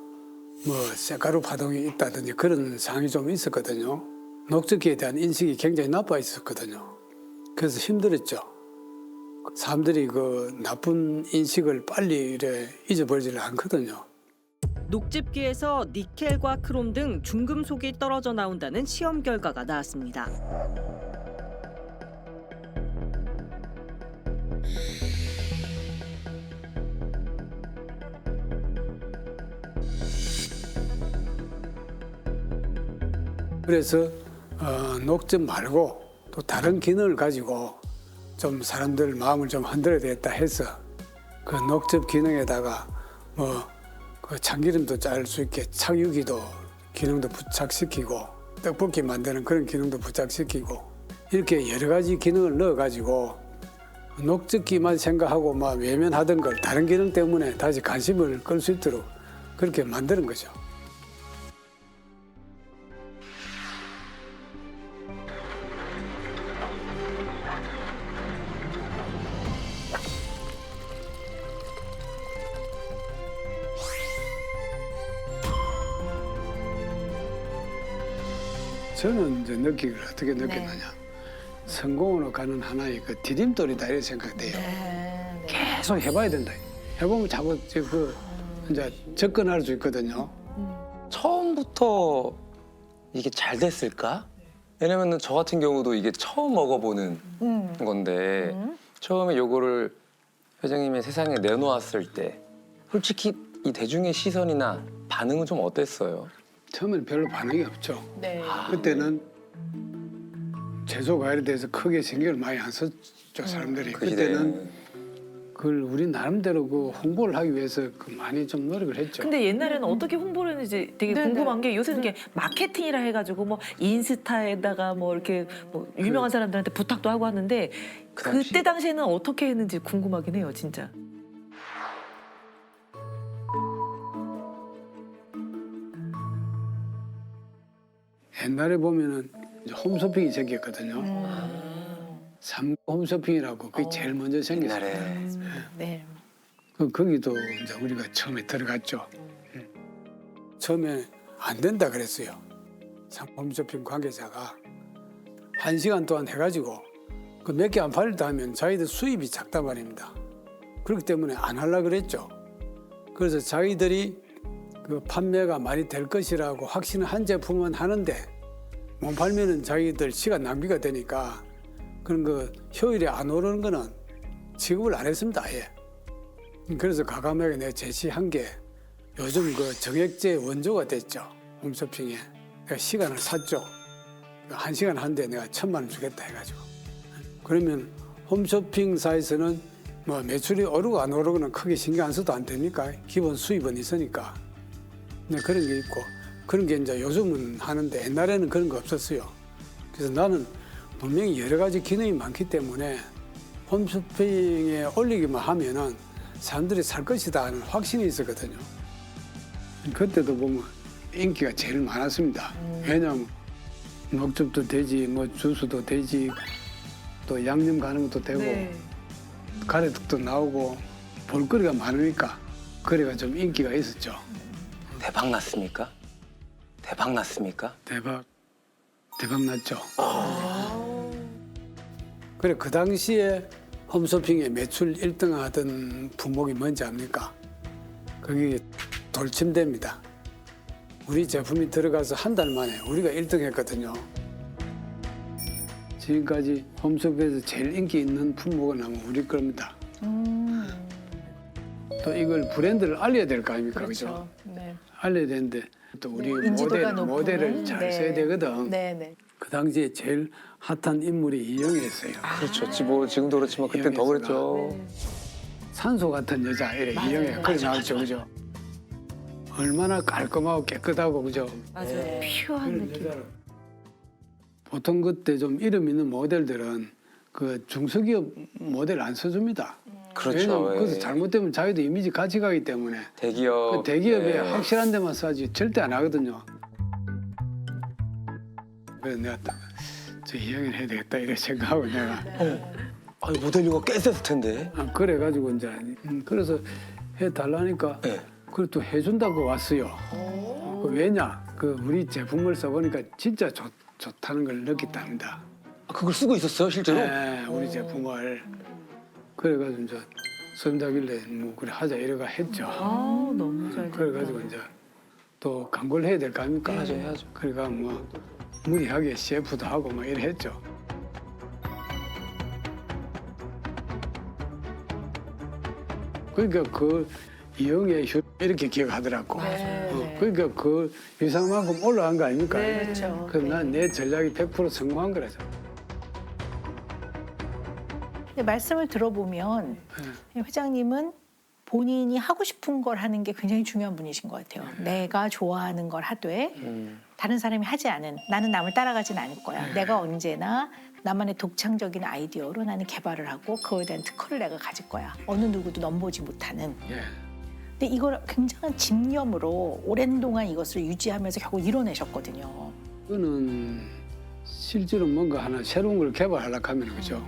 Speaker 5: 뭐 쇳가루 파동이 있다든지 그런 상황이 좀 있었거든요. 녹즙기에 대한 인식이 굉장히 나빠 있었거든요. 그래서 힘들었죠. 사람들이 그 나쁜 인식을 빨리 이래 잊어버리지를 않거든요.
Speaker 7: 녹즙기에서 니켈과 크롬 등 중금속이 떨어져 나온다는 시험 결과가 나왔습니다.
Speaker 5: 그래서 녹즙 말고 또 다른 기능을 가지고 좀 사람들 마음을 좀 흔들어야 되겠다 해서 그 녹즙 기능에다가 뭐 그 참기름도 자를 수 있게 착유기도 기능도 부착시키고 떡볶이 만드는 그런 기능도 부착시키고 이렇게 여러 가지 기능을 넣어가지고 녹즙기만 생각하고 막 외면하던 걸 다른 기능 때문에 다시 관심을 끌 수 있도록 그렇게 만드는 거죠. 저는 이제 느끼기를 어떻게 느꼈느냐. 성공으로 가는 하나의 그 디딤돌이다 이렇게 생각돼요. 계속 해봐야 된다. 해보면 자꾸 그 이제 접근할 수 있거든요.
Speaker 1: 처음부터 이게 잘 됐을까? 왜냐면은 저 같은 경우도 이게 처음 먹어보는 건데 처음에 요거를 회장님의 세상에 내놓았을 때 솔직히 이 대중의 시선이나 반응은 좀 어땠어요?
Speaker 5: 처음에는 별로 반응이 없죠.
Speaker 2: 네.
Speaker 5: 그때는 채소 과일에 대해서 크게 신경을 많이 안 썼죠 사람들이.
Speaker 1: 그
Speaker 5: 그때는
Speaker 1: 시대에는.
Speaker 5: 그걸 우리 나름대로 그 홍보를 하기 위해서 그 많이 좀 노력을 했죠.
Speaker 6: 근데 옛날에는 어떻게 홍보를 했는지 되게
Speaker 2: 네네.
Speaker 6: 궁금한 게 요새는 이게 마케팅이라 해가지고 뭐 인스타에다가 뭐 이렇게 뭐 유명한 사람들한테 부탁도 하고 하는데
Speaker 1: 그 당시?
Speaker 6: 그때 당시에는 어떻게 했는지 궁금하긴 해요, 진짜.
Speaker 5: 옛날에 보면은 이제 홈쇼핑이 생겼거든요. 삼 홈쇼핑이라고 그게 제일 먼저 생겼어요.
Speaker 1: 옛날에.
Speaker 2: 네.
Speaker 5: 거기도 이제 우리가 처음에 들어갔죠. 처음에 안 된다 그랬어요. 홈쇼핑 관계자가 1시간 동안 해가지고 그 몇 개 안 팔렸다 하면 자기들 수입이 작단 말입니다. 그렇기 때문에 안 하려고 그랬죠. 그래서 자기들이 그 판매가 많이 될 것이라고 확신을 한 제품은 하는데 못 팔면은 자기들 시간 낭비가 되니까 그런 거 효율이 안 오르는 거는 취급을 안 했습니다. 아예. 그래서 과감하게 내가 제시한 게 요즘 그 정액제 원조가 됐죠. 홈쇼핑에. 내가 시간을 샀죠. 1시간 하는데 내가 1,000만 원 주겠다 해가지고. 그러면 홈쇼핑사에서는 뭐 매출이 오르고 안 오르고는 크게 신경 안 써도 안 됩니까? 기본 수입은 있으니까. 근데 그런 게 있고 그런 게 이제 요즘은 하는데 옛날에는 그런 거 없었어요. 그래서 나는 분명히 여러 가지 기능이 많기 때문에 홈쇼핑에 올리기만 하면은 사람들이 살 것이다 하는 확신이 있었거든요. 그때도 보면 인기가 제일 많았습니다. 왜냐하면 녹즙도 되지, 뭐 주스도 되지, 또 양념 가는 것도 되고
Speaker 6: 네.
Speaker 5: 가래떡도 나오고 볼거리가 많으니까 거래가 좀 인기가 있었죠.
Speaker 1: 대박 났습니까? 대박 났습니까?
Speaker 5: 대박 났죠. 그래 그 당시에 홈쇼핑에 매출 1등 하던 품목이 뭔지 압니까? 그게 돌침대입니다. 우리 제품이 들어가서 한 달 만에 우리가 1등 했거든요. 지금까지 홈쇼핑에서 제일 인기 있는 품목은 아마 우리 겁니다. 또 이걸 브랜드를 알려야 될 거 아닙니까? 그죠?
Speaker 2: 네.
Speaker 5: 알려야 되는데 또 우리
Speaker 2: 인지도가 높은.
Speaker 5: 모델을 잘 써야 되거든.
Speaker 2: 네네.
Speaker 5: 그 당시에 제일 핫한 인물이 이영애였어요.
Speaker 1: 그렇죠. 뭐 지금도 그렇지만 그땐 더 그랬죠.
Speaker 5: 산소 같은 여자 이래 이영애 그래 나왔죠, 그죠? 얼마나 깔끔하고 깨끗하고 그죠?
Speaker 6: 맞아요. 퓨어한 느낌.
Speaker 5: 보통 그때 좀 이름 있는 모델들은 그 중소기업 모델 안 써줍니다.
Speaker 1: 그렇죠.
Speaker 5: 왜냐면
Speaker 1: 예.
Speaker 5: 그래서 잘못되면 자기도 이미지 같이 가기 때문에
Speaker 1: 대기업.
Speaker 5: 그 대기업에
Speaker 1: 예.
Speaker 5: 확실한 데만 써야지 절대 안 하거든요. 그래서 내가 저 이영애를 해야 되겠다 이렇게 생각하고 내가
Speaker 1: 아니 모델료가 꽤 셌을 텐데.
Speaker 5: 그래가지고 이제 그래서 해달라니까
Speaker 1: 네.
Speaker 5: 그걸 또 해준다고 왔어요. 그 왜냐? 그 우리 제품을 써보니까 진짜 좋다는 걸 느꼈답니다.
Speaker 1: 아, 그걸 쓰고 있었어요 실제로?
Speaker 5: 네, 우리 제품을. 그래가지고 이제 쏜다길래 뭐 그래 하자 이래가 했죠.
Speaker 6: 아 너무 잘.
Speaker 5: 그래가지고 이제 또 광고를 해야 될 거 아닙니까?
Speaker 1: 해야죠.
Speaker 5: 그러니까 뭐 무리하게 CF도 하고 막 이래 했죠. 그러니까 그 이영애 휴 이렇게 기억하더라고. 그러니까 그 유상만큼 올라간 거 아닙니까?
Speaker 2: 그렇죠.
Speaker 5: 그래서 난 내 전략이 100% 성공한 거라서.
Speaker 2: 근데 말씀을 들어보면 회장님은 본인이 하고 싶은 걸 하는 게 굉장히 중요한 분이신 것 같아요. 내가 좋아하는 걸 하되 다른 사람이 하지 않은 나는 남을 따라가진 않을 거야. 내가 언제나 나만의 독창적인 아이디어로 나는 개발을 하고 그거에 대한 특허를 내가 가질 거야. 어느 누구도 넘보지 못하는.
Speaker 5: 예.
Speaker 2: 근데 이걸 굉장한 집념으로 오랜 동안 이것을 유지하면서 결국 이뤄내셨거든요.
Speaker 5: 그거는 실제로 뭔가 하나 새로운 걸 개발하려고 하면 그죠?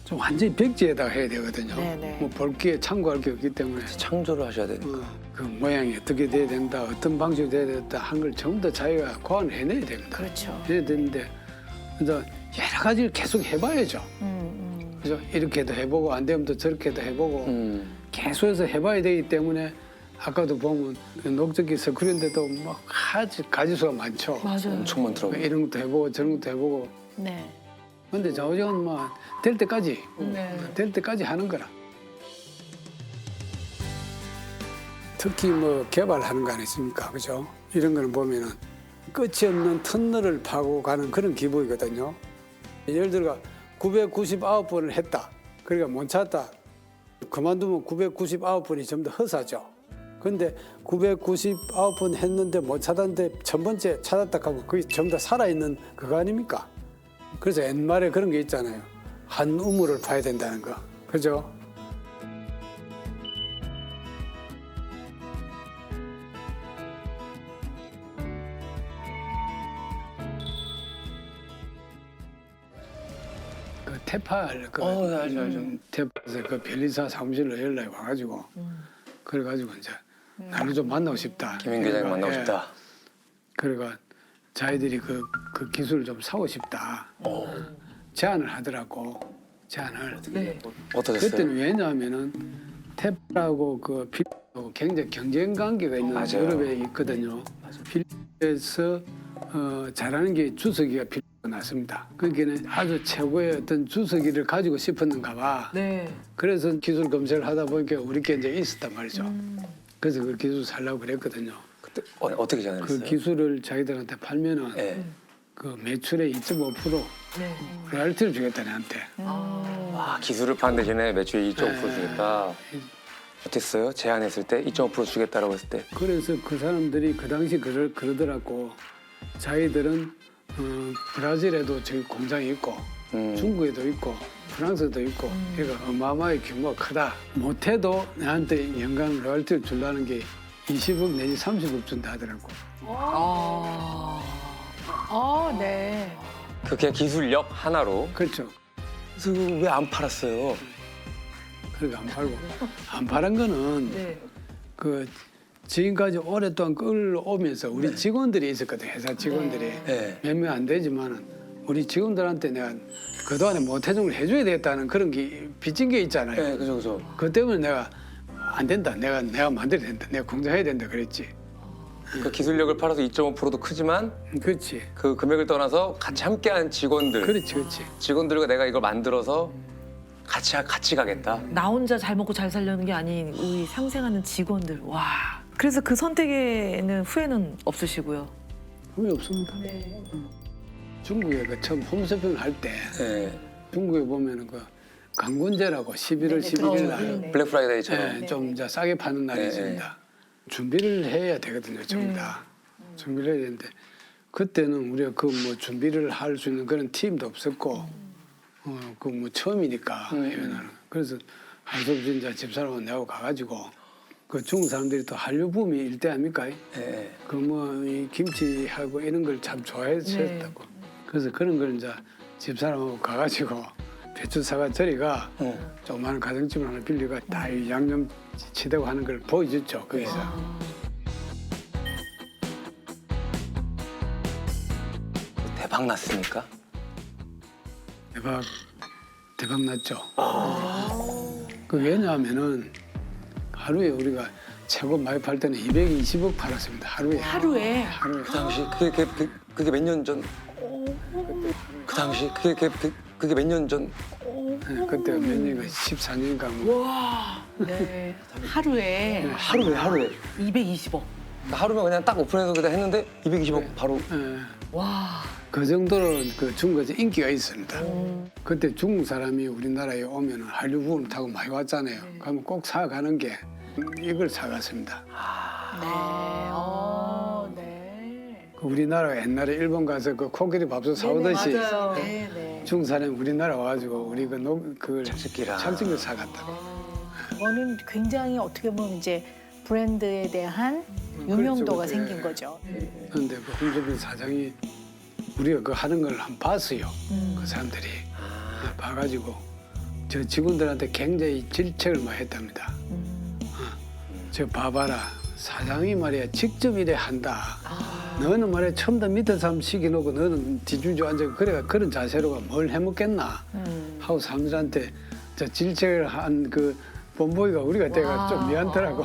Speaker 5: 좀 완전히 백지에다가 해야 되거든요.
Speaker 2: 네네.
Speaker 5: 뭐 볼게 참고할 게 없기 때문에
Speaker 1: 창조를 하셔야 되니까.
Speaker 5: 그 모양이 어떻게 돼야 된다, 어떤 방식으로 돼야 된다 한 걸 전부 다 자기가 고안을 해내야 됩니다.
Speaker 2: 그렇죠.
Speaker 5: 해야 되는데 이제 여러 가지를 계속 해봐야죠. 그죠? 이렇게도 해보고 안 되면 또 저렇게도 해보고 계속해서 해봐야 되기 때문에 아까도 보면 녹즙기 스크린인데도 막 가지수가 많죠.
Speaker 6: 맞아요.
Speaker 1: 엄청 많더라고요.
Speaker 5: 이런 것도 해보고 저런 것도 해보고.
Speaker 2: 네.
Speaker 5: 근데 좌우정은 뭐 될 때까지 될 때까지 하는 거라. 특히 뭐 개발하는 거 아니십니까, 그죠? 이런 거는 보면은 끝이 없는 터널을 파고 가는 그런 기분이거든요. 예를 들어 999번을 했다. 그러니까 못 찾았다. 그만두면 999번이 전부 다 허사죠. 근데 999번 했는데 못 찾았는데 1000번째 찾았다 하고 그게 전부 다 살아있는 그거 아닙니까? 그래서 옛말에 그런 게 있잖아요. 한 우물을 파야 된다는 거. 그죠? 그 테팔 그
Speaker 1: 알죠.
Speaker 5: 테팔에서 그 변리사 사무실로 연락이 와가지고 그래가지고 이제 나를 좀 만나고 싶다.
Speaker 1: 김인 계장 만나고
Speaker 5: 예.
Speaker 1: 싶다.
Speaker 5: 그래가 자기들이 그 기술을 좀 사고 싶다. 제안을 하더라고. 제안을.
Speaker 1: 어떠셨어요?
Speaker 5: 그때는 왜냐하면은 탭하고 그 필립하고 굉장히 경쟁 관계가 있는
Speaker 1: 맞아요.
Speaker 5: 유럽에 있거든요. 필립에서 잘하는 게 주석이가 필립가 났습니다. 그러니까 아주 최고의 어떤 주석이를 가지고 싶었는가 봐.
Speaker 6: 네.
Speaker 5: 그래서 기술 검색을 하다 보니까 우리께 이제 있었단 말이죠. 그래서 그 기술 살라고 그랬거든요.
Speaker 1: 그때 어떻게
Speaker 5: 그
Speaker 1: 전화했어요?
Speaker 5: 기술을 자기들한테 팔면은
Speaker 1: 네.
Speaker 5: 그 매출의 2.5%
Speaker 6: 네.
Speaker 5: 로얄티를 주겠다 내한테.
Speaker 1: 와, 기술을 파는 대신에 매출 2.5% 주겠다. 어땠어요? 제안했을 때 2.5% 주겠다라고 했을 때.
Speaker 5: 그래서 그 사람들이 그 당시 그러더라고. 자기들은 브라질에도 저기 공장이 있고 중국에도 있고 프랑스에도 있고 그러니까 어마어마하게 규모가 크다. 못해도 나한테 연간 로얄티를 주려는 게 20억 내지 30억 준다 하더라고.
Speaker 2: 네.
Speaker 1: 그 그냥 기술력 하나로.
Speaker 5: 그렇죠.
Speaker 1: 그래서 왜 안 팔았어요?
Speaker 5: 그러니까 안 팔고 안 파는 거는
Speaker 6: 네.
Speaker 5: 그 지금까지 오랫동안 끌어오면서 우리 직원들이 있었거든. 회사 직원들이
Speaker 1: 네.
Speaker 5: 몇 명 안 되지만은 우리 직원들한테 내가 그동안에 모태종을 해줘야 되겠다는 그런 게 빚진 게 있잖아요.
Speaker 1: 네, 그죠.
Speaker 5: 그 때문에 내가 안 된다. 내가 만들어야 된다. 내가 공장해야 된다. 그랬지.
Speaker 1: 그 기술력을 팔아서 2.5%도 크지만
Speaker 5: 그렇지.
Speaker 1: 그 금액을 떠나서 같이 함께한 직원들,
Speaker 5: 그렇지.
Speaker 1: 직원들과 내가 이걸 만들어서 같이 가겠다.
Speaker 6: 나 혼자 잘 먹고 잘 살려는 게 아닌 우리 상생하는 직원들. 와. 그래서 그 선택에는 후회는 없으시고요.
Speaker 5: 후회 없습니다. 중국에 그 처음 홈쇼핑을 할 때
Speaker 1: 네.
Speaker 5: 중국에 보면은 그 강군제라고 11월 11일 날
Speaker 1: 블랙 프라이데이처럼.
Speaker 5: 좀 이제 싸게 파는 날이
Speaker 1: 네,
Speaker 5: 있습니다. 준비를 해야 되거든요, 전부 다. 준비를 해야 되는데 그때는 우리가 그 뭐 준비를 할 수 있는 그런 팀도 없었고 그 뭐 처음이니까 해외는 그래서 할 수 없이 이제 집사람하고 내고 가가지고 그 중국 사람들이 또 한류 붐이 일대 아닙니까?
Speaker 1: 네.
Speaker 5: 그 뭐 이 김치하고 이런 걸 참 좋아했었다고. 그래서 그런 걸 이제 집사람하고 가가지고 배추 사과 저리가 조그마한 가정집을 하나 빌리가 다 이 양념 치대고 하는 걸 보여줬죠 거기서.
Speaker 1: 대박 났습니까?
Speaker 5: 대박 났죠. 그 왜냐하면은 하루에 우리가 최고 많이 팔 때는 220억 팔았습니다. 하루에.
Speaker 6: 하루에.
Speaker 1: 그 당시 그게 몇 년 전? 그 당시 그게 몇 년 전?
Speaker 5: 네, 그때 몇 년인가 14년인가 뭐.
Speaker 6: 네. 하루에
Speaker 1: 하루에.
Speaker 6: 220억.
Speaker 1: 하루면 그냥 딱 오픈해서 그냥 했는데 220억 바로.
Speaker 5: 예.
Speaker 6: 와.
Speaker 5: 그 정도로 그 중국에서 인기가 있습니다. 그때 중국 사람이 우리나라에 오면 한류 부분을 타고 많이 왔잖아요. 그러면 꼭 사가는 게 이걸 사갔습니다.
Speaker 2: 네.
Speaker 5: 그 우리나라가 옛날에 일본 가서 그 코끼리 밥솥 사오듯이
Speaker 2: 네.
Speaker 5: 중국 사람이 우리나라 와가지고 우리 그걸
Speaker 1: 참치기랑.
Speaker 5: 참치기를 사갔다.
Speaker 2: 이거는 굉장히 어떻게 보면 이제 브랜드에 대한 유명도가
Speaker 5: 그렇죠.
Speaker 2: 생긴 거죠.
Speaker 5: 그런데 그 홈쇼핑 사장이 우리가 그 하는 걸 한번 봤어요. 그 사람들이 봐가지고 저 직원들한테 굉장히 질책을 많이 했답니다. 저 봐봐라 사장이 말이야 직접 이래 한다. 너는 말이야 처음부터 밑에 사람 시켜놓고 너는 뒤줄줄 앉아 그래가 그런 자세로가 뭘 해먹겠나 하고 사람들한테 저 질책을 한 그 본보기가 우리가 내가 좀 미안하더라고.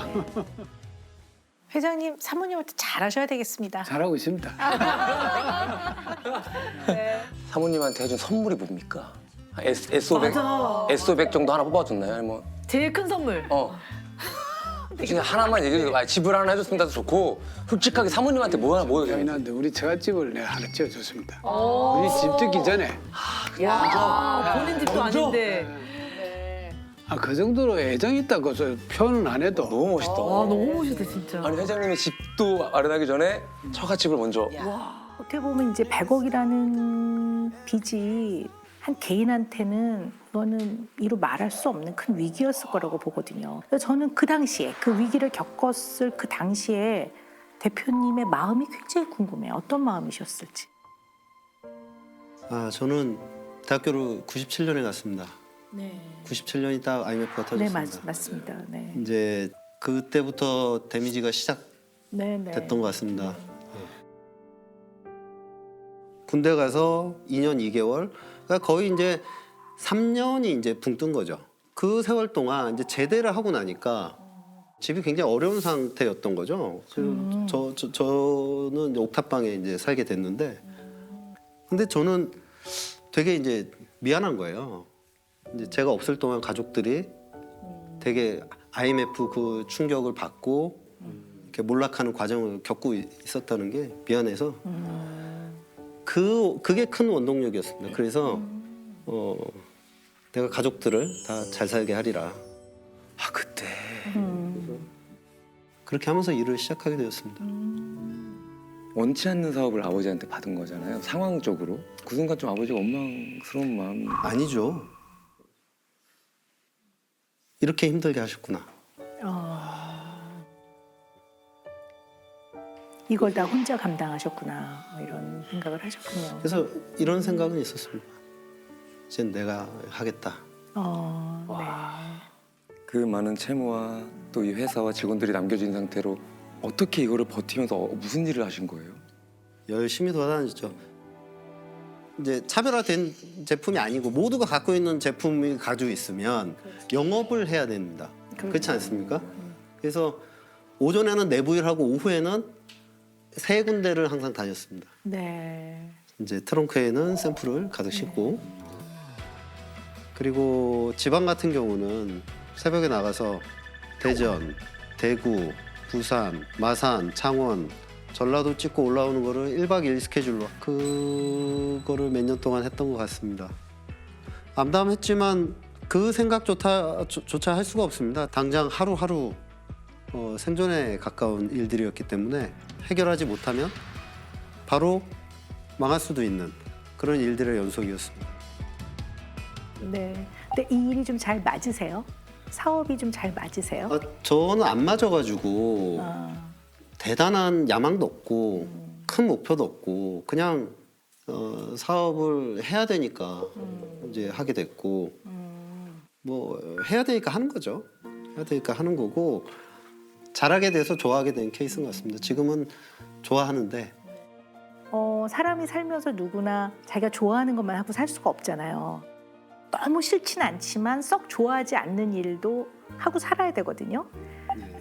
Speaker 2: 회장님 사모님한테 잘하셔야 되겠습니다.
Speaker 5: 잘하고 있습니다.
Speaker 1: 사모님한테 해준 선물이 뭡니까? S500?
Speaker 6: 맞아.
Speaker 1: S500 정도 하나 뽑아줬나요? 아니면
Speaker 6: 제일 큰 선물.
Speaker 1: 솔직히 하나만 얘기해도 집을 하나 해줬습니다도 좋고 솔직하게 사모님한테 뭐 해줘요?
Speaker 5: 저희한테 우리 처갓집을 내가 하나 지어줬습니다. 우리 집 짓기 전에
Speaker 6: 본인 집도 아닌데.
Speaker 5: 그 정도로 애정이 있다고 저 표현은 안 해도
Speaker 1: 너무 멋있다.
Speaker 6: 와 너무 멋있다 진짜.
Speaker 1: 아니 회장님이 집도 마련하기 전에 처갓집을 먼저.
Speaker 2: 어떻게 보면 이제 100억이라는 빚이 한 개인한테는 이거는 이루 말할 수 없는 큰 위기였을 거라고 보거든요. 그래서 저는 그 당시에 그 위기를 겪었을 그 당시에 대표님의 마음이 굉장히 궁금해요. 어떤 마음이셨을지.
Speaker 8: 저는 대학교를 97년에 갔습니다.
Speaker 2: 네.
Speaker 8: 97년이 딱 IMF가
Speaker 2: 네,
Speaker 8: 터졌습니다.
Speaker 2: 맞습니다. 네.
Speaker 8: 이제 그때부터 데미지가 시작됐던
Speaker 2: 네, 네.
Speaker 8: 것 같습니다. 군대 가서 2년 2개월, 그러니까 거의 이제 3년이 이제 붕 뜬 거죠. 그 세월 동안 이제 제대를 하고 나니까 집이 굉장히 어려운 상태였던 거죠. 저는 이제 옥탑방에 이제 살게 됐는데, 근데 저는 되게 이제 미안한 거예요. 이제 제가 없을 동안 가족들이 되게 IMF 그 충격을 받고 이렇게 몰락하는 과정을 겪고 있었다는 게 미안해서 그게 큰 원동력이었습니다. 그래서 내가 가족들을 다 잘 살게 하리라.
Speaker 1: 아 그때
Speaker 8: 그렇게 하면서 일을 시작하게 되었습니다.
Speaker 1: 원치 않는 사업을 아버지한테 받은 거잖아요. 상황적으로 그 순간 좀 아버지가 원망스러운 마음이.
Speaker 8: 아니죠. 이렇게 힘들게 하셨구나.
Speaker 2: 이걸 다 혼자 감당하셨구나 뭐 이런 생각을 하셨군요.
Speaker 8: 그래서 이런 생각은 있었습니다. 이제 내가 하겠다.
Speaker 2: 네.
Speaker 1: 그 많은 채무와 또 이 회사와 직원들이 남겨진 상태로 어떻게 이거를 버티면서 무슨 일을 하신 거예요?
Speaker 8: 열심히 돌아다녔죠. 이제 차별화된 제품이 아니고 모두가 갖고 있는 제품이 가지고 있으면 영업을 해야 됩니다. 그렇지 않습니까? 그래서 오전에는 내부 일하고 오후에는 세 군데를 항상 다녔습니다.
Speaker 2: 네.
Speaker 8: 이제 트렁크에는 샘플을 가득 싣고, 그리고 지방 같은 경우는 새벽에 나가서 대전, 대구, 부산, 마산, 창원, 전라도 찍고 올라오는 거를 1박 2일 스케줄로 그거를 몇 년 동안 했던 것 같습니다. 암담했지만 그 생각조차 할 수가 없습니다. 당장 하루하루 생존에 가까운 일들이었기 때문에 해결하지 못하면 바로 망할 수도 있는 그런 일들의 연속이었습니다.
Speaker 2: 네. 근데 이 일이 좀 잘 맞으세요? 사업이 좀 잘 맞으세요?
Speaker 8: 저는 안 맞아가지고
Speaker 2: 아,
Speaker 8: 대단한 야망도 없고 큰 목표도 없고 그냥 사업을 해야 되니까 이제 하게 됐고 뭐 해야 되니까 하는 거죠. 해야 되니까 하는 거고 잘하게 돼서 좋아하게 된 케이스인 것 같습니다. 지금은 좋아하는데
Speaker 2: 사람이 살면서 누구나 자기가 좋아하는 것만 하고 살 수가 없잖아요. 너무 싫진 않지만 썩 좋아하지 않는 일도 하고 살아야 되거든요.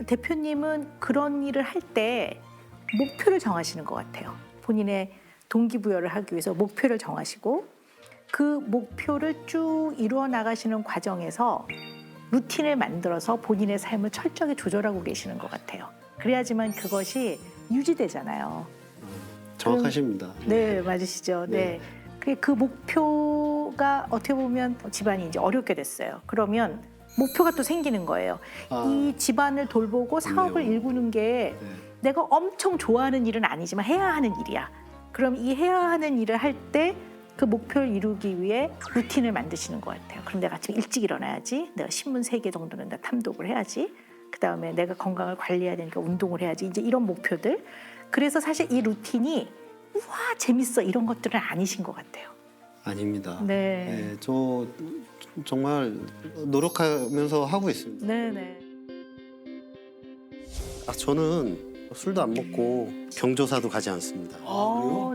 Speaker 2: 대표님은 그런 일을 할 때 목표를 정하시는 것 같아요. 본인의 동기부여를 하기 위해서 목표를 정하시고 그 목표를 쭉 이루어 나가시는 과정에서 루틴을 만들어서 본인의 삶을 철저하게 조절하고 계시는 것 같아요. 그래야지만 그것이 유지되잖아요.
Speaker 8: 정확하십니다.
Speaker 2: 네, 맞으시죠. 네. 그 목표가 어떻게 보면 집안이 이제 어렵게 됐어요. 그러면 목표가 또 생기는 거예요. 이 집안을 돌보고 사업을
Speaker 8: 좋네요.
Speaker 2: 일구는 게
Speaker 8: 네.
Speaker 2: 내가 엄청 좋아하는 일은 아니지만 해야 하는 일이야. 그럼 이 해야 하는 일을 할 때 그 목표를 이루기 위해 루틴을 만드시는 것 같아요. 그럼 내가 아침 일찍 일어나야지. 내가 신문 3개 정도는 다 탐독을 해야지. 그다음에 내가 건강을 관리해야 되니까 운동을 해야지. 이제 이런 목표들. 그래서 사실 이 루틴이 우와 재밌어 이런 것들은 아니신 것 같아요.
Speaker 8: 아닙니다.
Speaker 2: 네.
Speaker 8: 네, 저 정말 노력하면서 하고 있습니다.
Speaker 2: 네네.
Speaker 8: 저는 술도 안 먹고 경조사도 가지 않습니다.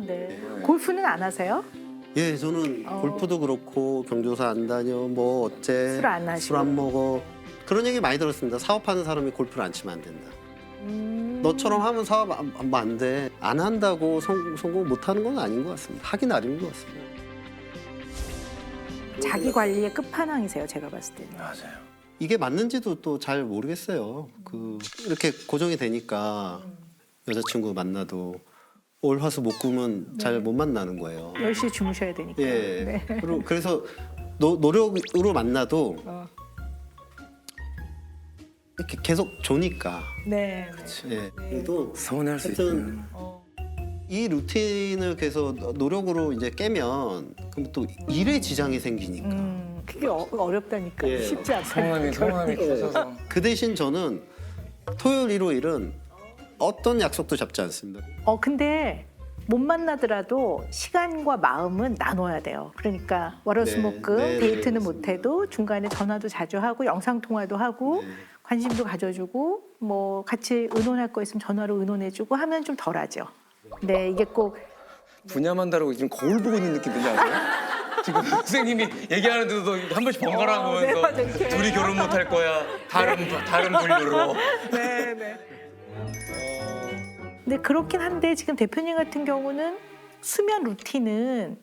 Speaker 2: 네. 골프는 안 하세요?
Speaker 8: 예, 저는 골프도 그렇고 경조사 안 다녀, 뭐 어째,
Speaker 2: 술 안 하시고.
Speaker 8: 술 안 먹어. 그런 얘기 많이 들었습니다. 사업하는 사람이 골프를 안 치면 안 된다. 너처럼 하면 사업 안 돼. 안 한다고 성공 못 하는 건 아닌 것 같습니다. 하기 나름인 것 같습니다.
Speaker 2: 자기 관리의 끝판왕이세요, 제가 봤을 때는.
Speaker 1: 맞아요.
Speaker 8: 이게 맞는지도 또 잘 모르겠어요. 이렇게 고정이 되니까 여자친구 만나도 올 화수 목 금은 잘 못 만나는 거예요.
Speaker 2: 10시에 주무셔야 되니까.
Speaker 8: 예.
Speaker 2: 네.
Speaker 8: 그래서 노력으로 만나도 이렇게 계속 조니까.
Speaker 2: 네.
Speaker 8: 예. 그래도
Speaker 1: 서운할 수
Speaker 8: 하여튼
Speaker 1: 있어요.
Speaker 8: 이 루틴을 계속 노력으로 이제 깨면 그럼 또 일에 지장이 생기니까.
Speaker 2: 그게 어렵다니까.
Speaker 8: 예.
Speaker 2: 쉽지 않다.
Speaker 1: 성함이 커져서.
Speaker 8: 그 대신 저는 토요일, 일요일은 어떤 약속도 잡지 않습니다.
Speaker 2: 근데 못 만나더라도 시간과 마음은 나눠야 돼요. 그러니까 월화수목금
Speaker 8: 네,
Speaker 2: 데이트는
Speaker 8: 네,
Speaker 2: 못해도 중간에 전화도 자주 하고 영상 통화도 하고
Speaker 8: 네.
Speaker 2: 관심도 가져주고 뭐 같이 의논할 거 있으면 전화로 의논해주고 하면 좀 덜하죠. 네, 이게 꼭
Speaker 1: 분야만 다르고 지금 거울 보고 있는 느낌 들지 않아요? 지금 선생님이 얘기하는데도 한 번씩 번갈아 보면서 둘이 결혼 못 할 거야. 다른 분류로.
Speaker 2: 근데 그렇긴 한데 지금 대표님 같은 경우는 수면 루틴은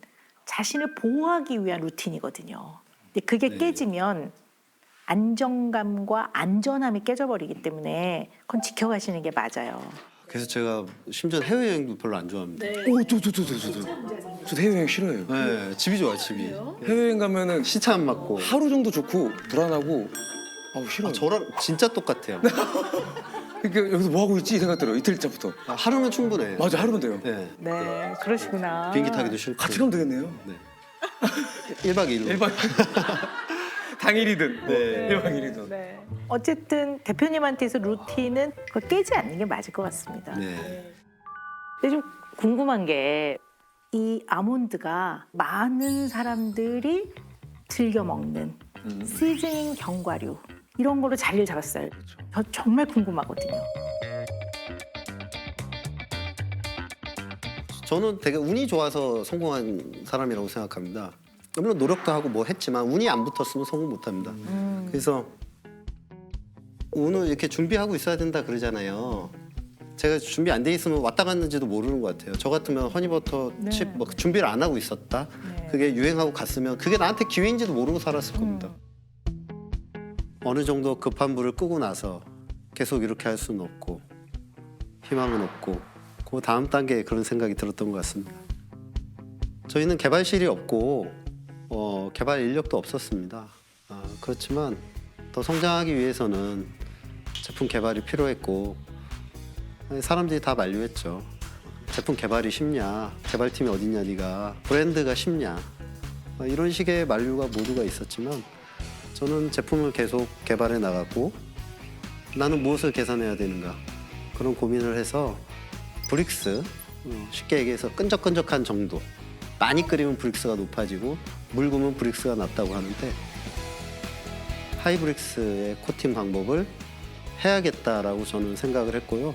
Speaker 2: 자신을 보호하기 위한 루틴이거든요. 근데 그게 깨지면 안정감과 안전함이 깨져버리기 때문에 그건 지켜가시는 게 맞아요.
Speaker 8: 그래서 제가 심지어 해외여행도 별로 안 좋아합니다.
Speaker 1: 저 해외여행 싫어해요.
Speaker 8: 네, 집이 좋아요, 집이.
Speaker 1: 해외여행 가면은
Speaker 8: 시차 안 맞고.
Speaker 1: 하루 정도 좋고 불안하고 아우 싫어요.
Speaker 8: 저랑 진짜 똑같아요.
Speaker 1: 그러니까 여기서 뭐 하고 있지 이 생각 들어요. 이틀 전부터.
Speaker 8: 하루면 충분해요.
Speaker 1: 맞아 하루면 돼요.
Speaker 8: 네.
Speaker 2: 네, 그러시구나.
Speaker 8: 비행기 타기도 싫고.
Speaker 1: 같이 가면 되겠네요.
Speaker 8: 네. 1박 2일로.
Speaker 1: 1박 당일이든
Speaker 8: 네.
Speaker 1: 1박 2일이든.
Speaker 2: 네. 어쨌든 대표님한테서 루틴은 그걸 깨지 않는 게 맞을 것 같습니다.
Speaker 8: 네.
Speaker 2: 근데 좀 궁금한 게 이 아몬드가 많은 사람들이 즐겨 먹는 시즈닝 견과류 이런 걸로 자리를 잡았어요. 저 정말 궁금하거든요.
Speaker 8: 저는 되게 운이 좋아서 성공한 사람이라고 생각합니다. 물론 노력도 하고 뭐 했지만 운이 안 붙었으면 성공 못 합니다. 그래서 운을 이렇게 준비하고 있어야 된다 그러잖아요. 제가 준비 안 돼 있으면 왔다 갔는지도 모르는 것 같아요. 저 같으면 허니버터 칩 뭐 준비를 안 하고 있었다. 그게 유행하고 갔으면 그게 나한테 기회인지도 모르고 살았을 겁니다. 어느 정도 급한 불을 끄고 나서 계속 이렇게 할 수는 없고 희망은 없고 그 다음 단계에 그런 생각이 들었던 것 같습니다. 저희는 개발실이 없고 개발 인력도 없었습니다. 그렇지만 더 성장하기 위해서는 제품 개발이 필요했고 사람들이 다 만류했죠. 제품 개발이 쉽냐, 개발팀이 어딨냐, 네가 브랜드가 쉽냐 이런 식의 만류가 모두가 있었지만 저는 제품을 계속 개발해 나갔고 나는 무엇을 개선해야 되는가 그런 고민을 해서 브릭스 쉽게 얘기해서 끈적끈적한 정도 많이 끓이면 브릭스가 높아지고 묽으면 브릭스가 낮다고 하는데 하이브릭스의 코팅 방법을 해야겠다라고 저는 생각을 했고요.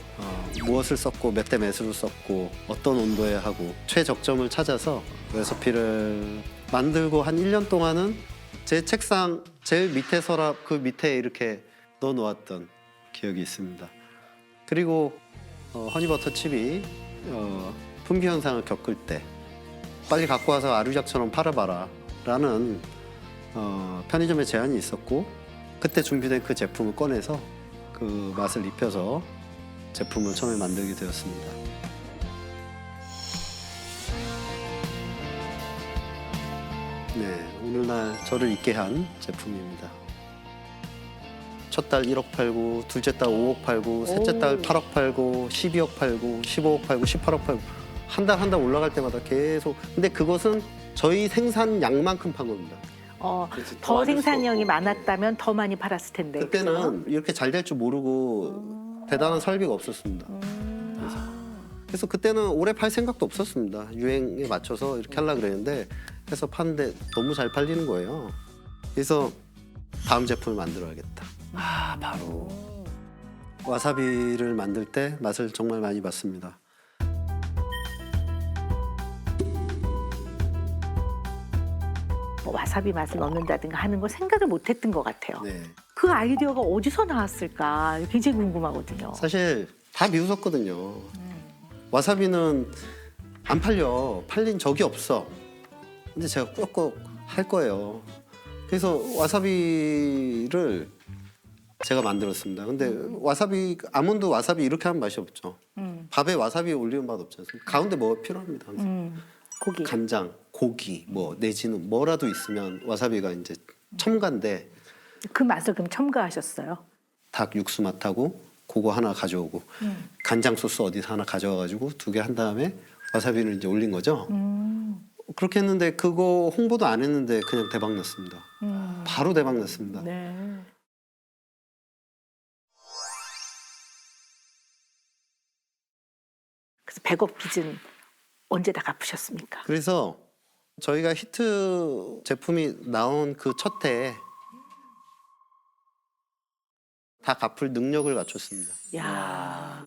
Speaker 8: 무엇을 썼고 몇 대 몇으로 썼고 어떤 온도에 하고 최적점을 찾아서 레시피를 만들고 한 1년 동안은 제 책상 제일 밑에 서랍 그 밑에 이렇게 넣어놓았던 기억이 있습니다. 그리고 허니버터 칩이 품귀 현상을 겪을 때 빨리 갖고 와서 아류작처럼 팔아봐라 라는 편의점에 제안이 있었고 그때 준비된 그 제품을 꺼내서 그 맛을 입혀서 제품을 처음에 만들게 되었습니다. 네, 오늘날 저를 있게 한 제품입니다. 첫 달 1억 팔고, 둘째 달 5억 팔고, 셋째 달 8억 팔고, 12억 팔고, 15억 팔고, 18억 팔고 한 달 한 달 올라갈 때마다 계속. 근데 그것은 저희 생산량만큼 판 겁니다.
Speaker 2: 더 생산량이 많았다면 더 많이 팔았을 텐데.
Speaker 8: 그때는 이렇게 잘 될 줄 모르고 대단한 설비가 없었습니다. 그래서 그때는 오래 팔 생각도 없었습니다. 유행에 맞춰서 이렇게 하려고 그랬는데 해서 파는데 너무 잘 팔리는 거예요. 그래서 다음 제품을 만들어야겠다.
Speaker 1: 바로
Speaker 8: 와사비를 만들 때 맛을 정말 많이 봤습니다.
Speaker 2: 뭐 와사비 맛을 넣는다든가 하는 거 생각을 못했던 것 같아요.
Speaker 8: 네.
Speaker 2: 그 아이디어가 어디서 나왔을까 굉장히 궁금하거든요.
Speaker 8: 사실 다 비웃었거든요. 와사비는 안 팔려. 팔린 적이 없어. 근데 제가 꾹꾹 할 거예요. 그래서 와사비를 제가 만들었습니다. 근데 와사비, 아몬드 와사비 이렇게 하면 맛이 없죠. 밥에 와사비 올리는 맛 없지 않습니까? 가운데 뭐가 필요합니다. 항상.
Speaker 2: 고기.
Speaker 8: 간장, 고기, 뭐 내지는 뭐라도 있으면 와사비가 이제 첨가인데
Speaker 2: 그 맛을 그럼 첨가하셨어요?
Speaker 8: 닭 육수 맛하고 그거 하나 가져오고 간장 소스 어디서 하나 가져와가지고 2개 한 다음에 와사비를 이제 올린 거죠. 그렇게 했는데 그거 홍보도 안 했는데 그냥 대박 났습니다. 바로 대박 났습니다.
Speaker 2: 네. 그래서 100억 빚은 언제 다 갚으셨습니까?
Speaker 8: 그래서 저희가 히트 제품이 나온 그 첫 해에 다 갚을 능력을 갖췄습니다.
Speaker 2: 야.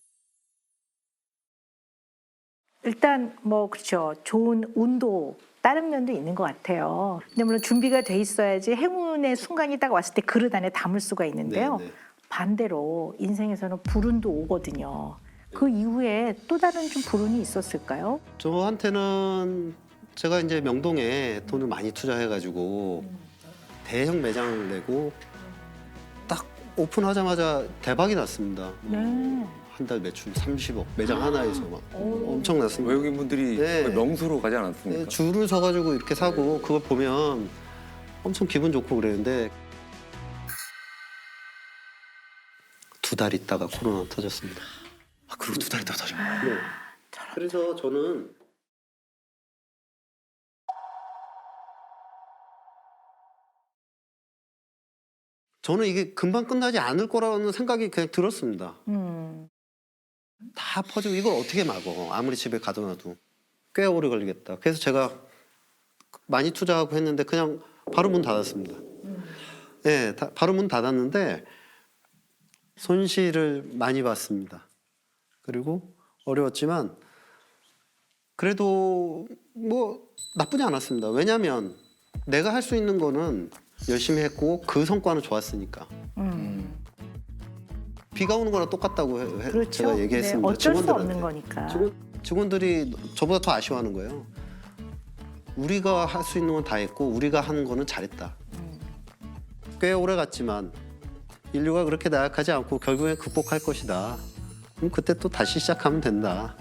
Speaker 2: 일단 뭐 그렇죠. 좋은 운도 다른 면도 있는 것 같아요. 근데 물론 준비가 돼 있어야지 행운의 순간이 딱 왔을 때 그릇 안에 담을 수가 있는데요.
Speaker 8: 네, 네.
Speaker 2: 반대로 인생에서는 불운도 오거든요. 그 이후에 또 다른 좀 불운이 있었을까요?
Speaker 8: 저한테는 제가 이제 명동에 돈을 많이 투자해가지고 대형 매장을 내고 딱 오픈하자마자 대박이 났습니다.
Speaker 2: 네.
Speaker 8: 한 달 매출 30억 매장 하나에서 막 엄청 났습니다.
Speaker 1: 외국인 분들이
Speaker 8: 네.
Speaker 1: 거의 명수로 가지 않았습니까?
Speaker 8: 네, 줄을 서가지고 이렇게 사고 그걸 보면 엄청 기분 좋고 그랬는데 2달 있다가 코로나 터졌습니다.
Speaker 1: 아, 그리고 2달 있다가 터진 거예요?
Speaker 8: 네. 그래서 저는 이게 금방 끝나지 않을 거라는 생각이 그냥 들었습니다. 다 퍼지고 이걸 어떻게 막어? 아무리 집에 가둬놔도 꽤 오래 걸리겠다. 그래서 제가 많이 투자하고 했는데 그냥 바로 문 닫았습니다. 네, 바로 문 닫았는데 손실을 많이 봤습니다. 그리고 어려웠지만 그래도 뭐 나쁘지 않았습니다. 왜냐하면 내가 할 수 있는 거는 열심히 했고 그 성과는 좋았으니까. 비가 오는 거랑 똑같다고
Speaker 2: 그렇죠.
Speaker 8: 제가 얘기했습니다.
Speaker 2: 네, 어쩔 수
Speaker 8: 직원들한테.
Speaker 2: 없는 거니까.
Speaker 8: 직원들이 저보다 더 아쉬워하는 거예요. 우리가 할 수 있는 건 다 했고 우리가 하는 거는 잘했다. 꽤 오래 갔지만 인류가 그렇게 나약하지 않고 결국엔 극복할 것이다. 그럼 그때 또 다시 시작하면 된다.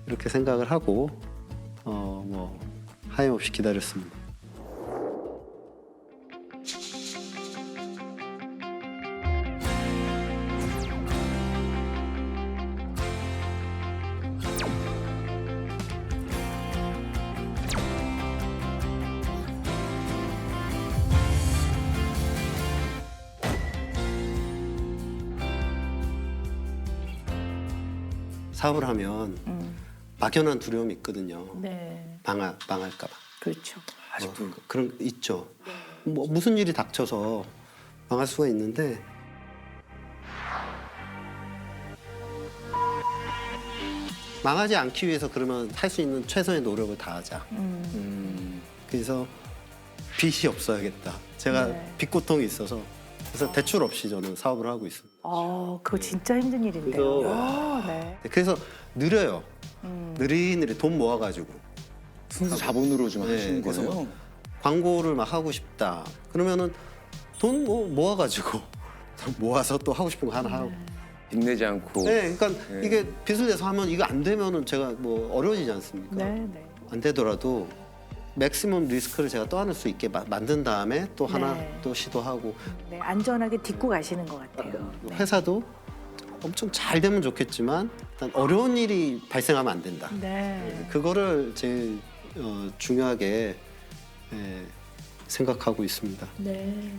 Speaker 8: 이렇게 생각을 하고 뭐 하염없이 기다렸습니다. 사업을 하면 막연한 두려움이 있거든요.
Speaker 2: 네,
Speaker 8: 망할까 봐.
Speaker 2: 그렇죠.
Speaker 1: 아직도
Speaker 8: 그런 거 있죠. 뭐 무슨 일이 닥쳐서 망할 수가 있는데 망하지 않기 위해서 그러면 할 수 있는 최선의 노력을 다하자. 그래서 빚이 없어야겠다. 제가
Speaker 2: 네.
Speaker 8: 빚 고통이 있어서 그래서 대출 없이 저는 사업을 하고 있습니다.
Speaker 2: 그거 진짜 힘든 일인데요.
Speaker 8: 그래서-
Speaker 2: 네.
Speaker 8: 그래서 느려요. 느릿느릿 돈 모아가지고
Speaker 1: 순수 자본으로 좀
Speaker 8: 네,
Speaker 1: 하시는
Speaker 8: 그래서
Speaker 1: 거예요?
Speaker 8: 광고를 막 하고 싶다. 그러면은 돈 모아가지고 모아서 또 하고 싶은 거 하나 하고.
Speaker 1: 빚내지 않고.
Speaker 8: 네, 그러니까
Speaker 1: 네.
Speaker 8: 이게 빚을 내서 하면 이거 안 되면은 제가 뭐 어려워지지 않습니까?
Speaker 2: 네, 네.
Speaker 8: 안 되더라도 맥시멈 리스크를 제가 떠안을 수 있게 만든 다음에 또 하나
Speaker 2: 네.
Speaker 8: 또 시도하고
Speaker 2: 네, 안전하게 딛고 가시는 것 같아요. 네.
Speaker 8: 회사도 엄청 잘 되면 좋겠지만 일단 어려운 일이 발생하면 안 된다.
Speaker 2: 네.
Speaker 8: 그거를 제일 중요하게 생각하고 있습니다.
Speaker 2: 네.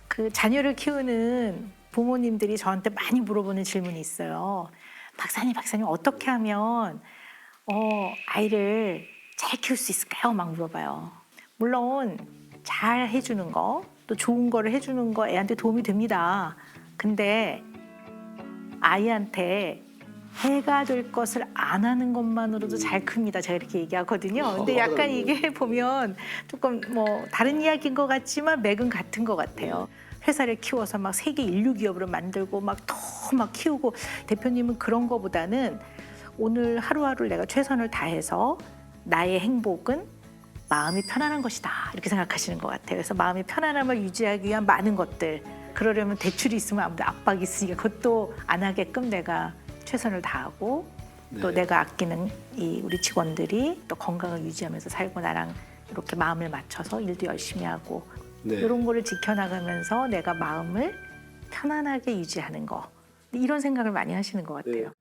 Speaker 2: 그 자녀를 키우는 부모님들이 저한테 많이 물어보는 질문이 있어요. 박사님 어떻게 하면 아이를 잘 키울 수 있을까요? 막 물어봐요. 물론 잘 해주는 거, 또 좋은 거를 해주는 거 애한테 도움이 됩니다. 근데 아이한테 해가 될 것을 안 하는 것만으로도 잘 큽니다. 제가 이렇게 얘기하거든요. 근데 약간 이게 보면 조금 뭐 다른 이야기인 것 같지만 맥은 같은 것 같아요. 회사를 키워서 막 세계 인류 기업으로 만들고 막 더 막 키우고 대표님은 그런 거보다는 오늘 하루하루 내가 최선을 다해서 나의 행복은 마음이 편안한 것이다 이렇게 생각하시는 것 같아요. 그래서 마음의 편안함을 유지하기 위한 많은 것들 그러려면 대출이 있으면 아무래도 압박이 있으니까 그것도 안 하게끔 내가 최선을 다하고 또
Speaker 8: 네.
Speaker 2: 내가 아끼는 이 우리 직원들이 또 건강을 유지하면서 살고 나랑 이렇게 마음을 맞춰서 일도 열심히 하고
Speaker 8: 네.
Speaker 2: 이런 거를 지켜나가면서 내가 마음을 편안하게 유지하는 거 이런 생각을 많이 하시는 것 같아요.